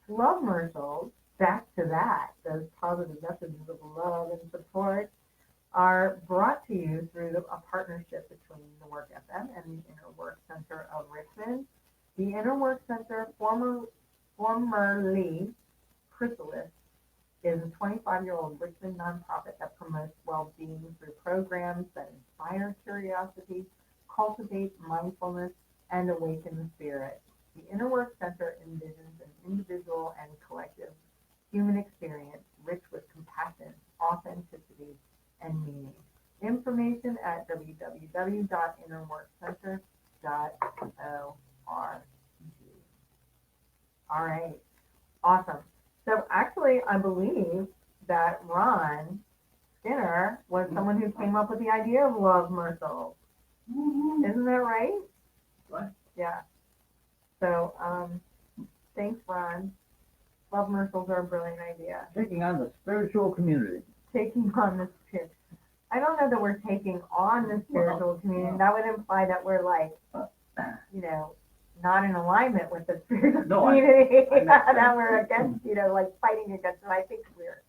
S1: Love commercials, back to that, those positive messages of love and support. are brought to you through a partnership between the Work FM and the Inner Work Center of Richmond. The Inner Work Center, formerly Chrysalis, is a 25-year-old Richmond nonprofit that promotes well-being through programs that inspire curiosity, cultivate mindfulness, and awaken the spirit. The Inner Work Center envisions an individual and collective human experience rich with compassion, authenticity, and meaning. Information at www.innerworkcenter.org. All right, awesome. So actually, I believe that Ron Skinner was someone who came up with the idea of love Mercels. Isn't that right?
S2: Right.
S1: Yeah. So thanks, Ron. Love Mercels are a brilliant idea.
S4: Taking on the spiritual community.
S1: Taking on the spirit. I don't know that we're taking on the spiritual community. That would imply that we're like, not in alignment with the spiritual community. That we're against, like fighting against it. I think we're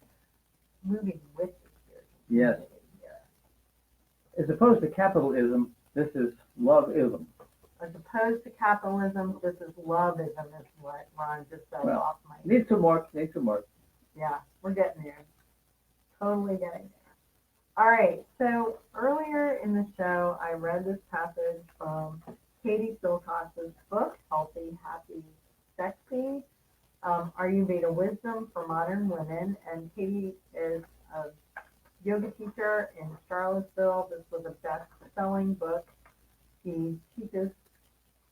S1: moving with the spiritual community.
S4: Yes. As opposed to capitalism, this is love-ism.
S1: As opposed to capitalism, this is love-ism, is what Ron just said off my.
S4: Need some work.
S1: Yeah, we're getting there. Totally getting there. All right, so earlier in the show, I read this passage from Katie Silcox's book, Healthy, Happy, Sexy, Ayurveda Wisdom for Modern Women. And Katie is a yoga teacher in Charlottesville. This was a best-selling book. She teaches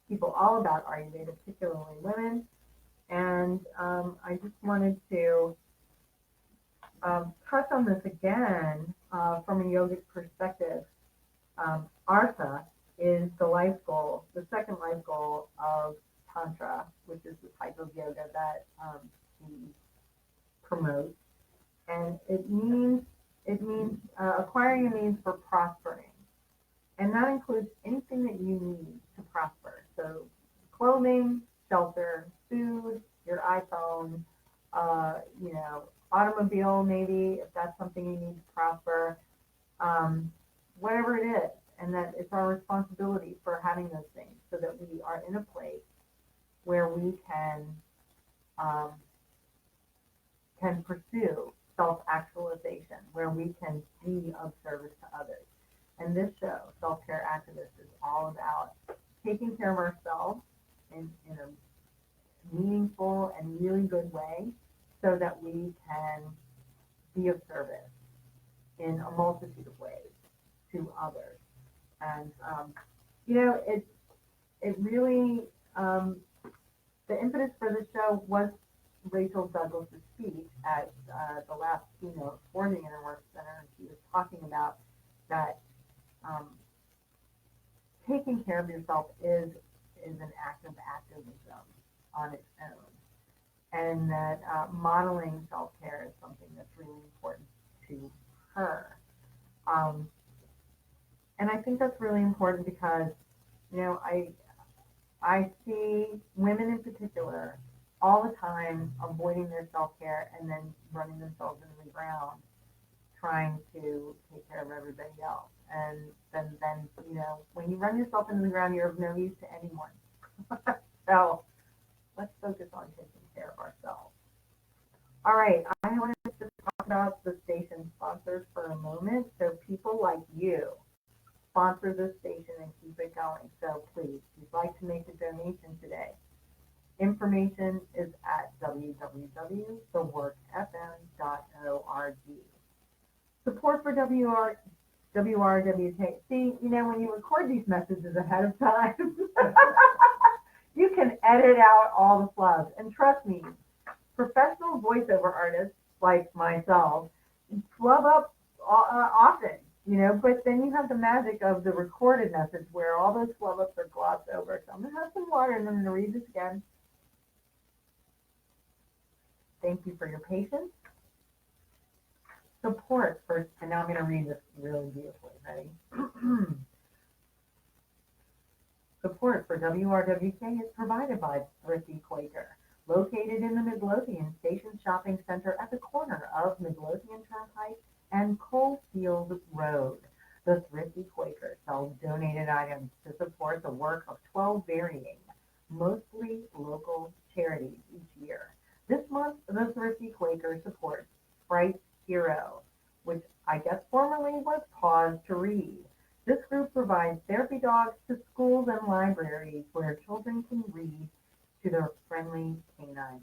S1: people all about Ayurveda, particularly women. And I just wanted to touch on this again from a yogic perspective. Artha is the life goal, the second life goal of Tantra, which is the type of yoga that he promotes. And it means acquiring a means for prospering. And that includes anything that you need to prosper. So clothing, shelter, food, your iPhone, automobile maybe, if that's something you need to prosper, whatever it is. And that it's our responsibility for having those things so that we are in a place where we can pursue self-actualization, where we can be of service to others. And this show, Self-Care Activist, is all about taking care of ourselves in a meaningful and really good way so that we can be of service in a multitude of ways to others. And, it really, the impetus for this show was Rachel Douglas's speech at the last keynote for the Inner Work Center. And she was talking about that taking care of yourself is an act of activism on its own. And that modeling self-care is something that's really important to her. And I think that's really important because, I see women in particular all the time avoiding their self-care and then running themselves into the ground trying to take care of everybody else. And then when you run yourself into the ground, you're of no use to anyone. So let's focus on taking care of ourselves. All right, I wanted to talk about the station sponsors for a moment. So people like you sponsor this station and keep it going. So please, if you'd like to make a donation today, information is at www.theworkfm.org. Support for WRWK. See, when you record these messages ahead of time, you can edit out all the flubs. And trust me, professional voiceover artists like myself flub up often, but then you have the magic of the recorded message where all those flub ups are glossed over. So I'm going to have some water and I'm going to read this again. Thank you for your patience. Support for, and now I'm going to read this really beautifully. Ready? Support for WRWK is provided by Thrifty Quaker, located in the Midlothian Station Shopping Center at the corner of Midlothian Turnpike and Coalfield Road. The Thrifty Quaker sells donated items to support the work of 12 varying, mostly local charities each year. This month, the Thrifty Quaker supports Sprite Hero, which I guess formerly was Pause to Read. This group provides therapy dogs to schools and libraries where children can read to their friendly canines.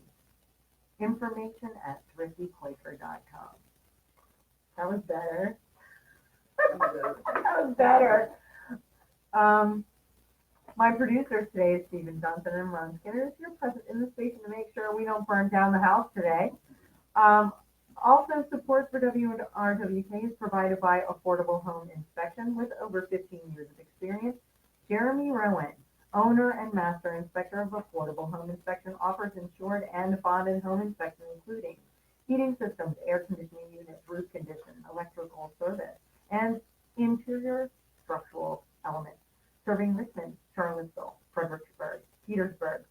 S1: Information at thriftyquaker.com. That was better. That was better. My producers today is Stephen Johnson and Ron Skinner. You're present in the station to make sure we don't burn down the house today. Also, support for WRWK is provided by Affordable Home Inspection with over 15 years of experience. Jeremy Rowan, owner and master inspector of Affordable Home Inspection, offers insured and bonded home inspection, including heating systems, air conditioning units, roof condition, electrical service, and interior structural elements, serving Richmond, Charlottesville, Fredericksburg, Petersburg,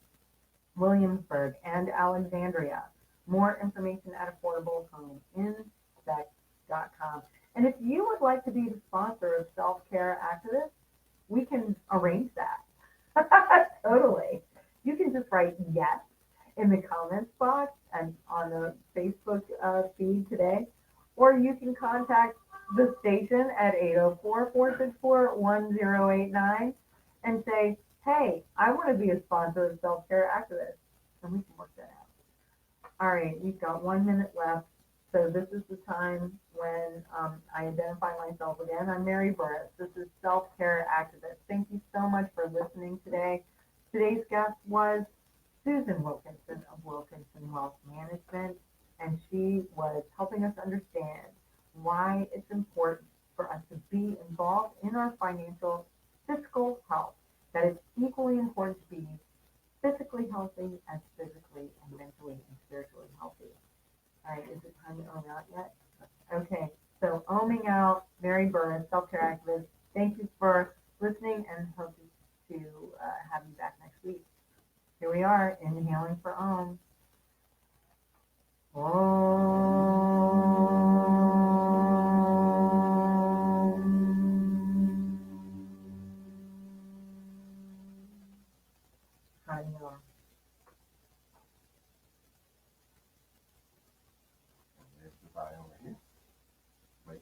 S1: Williamsburg, and Alexandria. More information at affordablehomeinspect.com. And if you would like to be the sponsor of Self-Care Activists, we can arrange that. Totally. You can just write yes in the comments box and on the Facebook feed today, or you can contact the station at 804-464-1089 and say, hey, I want to be a sponsor of Self-Care Activists, and we can work that out. All right, we've got 1 minute left, so this is the time when I identify myself again. I'm Mary Burris. This is Self-Care Activist. Thank you so much for listening today. Today's guest was Susan Wilkinson of Wilkinson Wealth Management, and she was helping us understand why it's important for us to be involved in our financial fiscal health, that it's equally important to be physically healthy as physically and mentally and spiritually healthy. All right, is it time to ohm out yet? Okay, so ohming out, Mary Burris, Self-Care Activist. Thank you for listening and hope to have you back next week. Here we are, inhaling for Om. I know.
S2: There's the guy over here. Wait.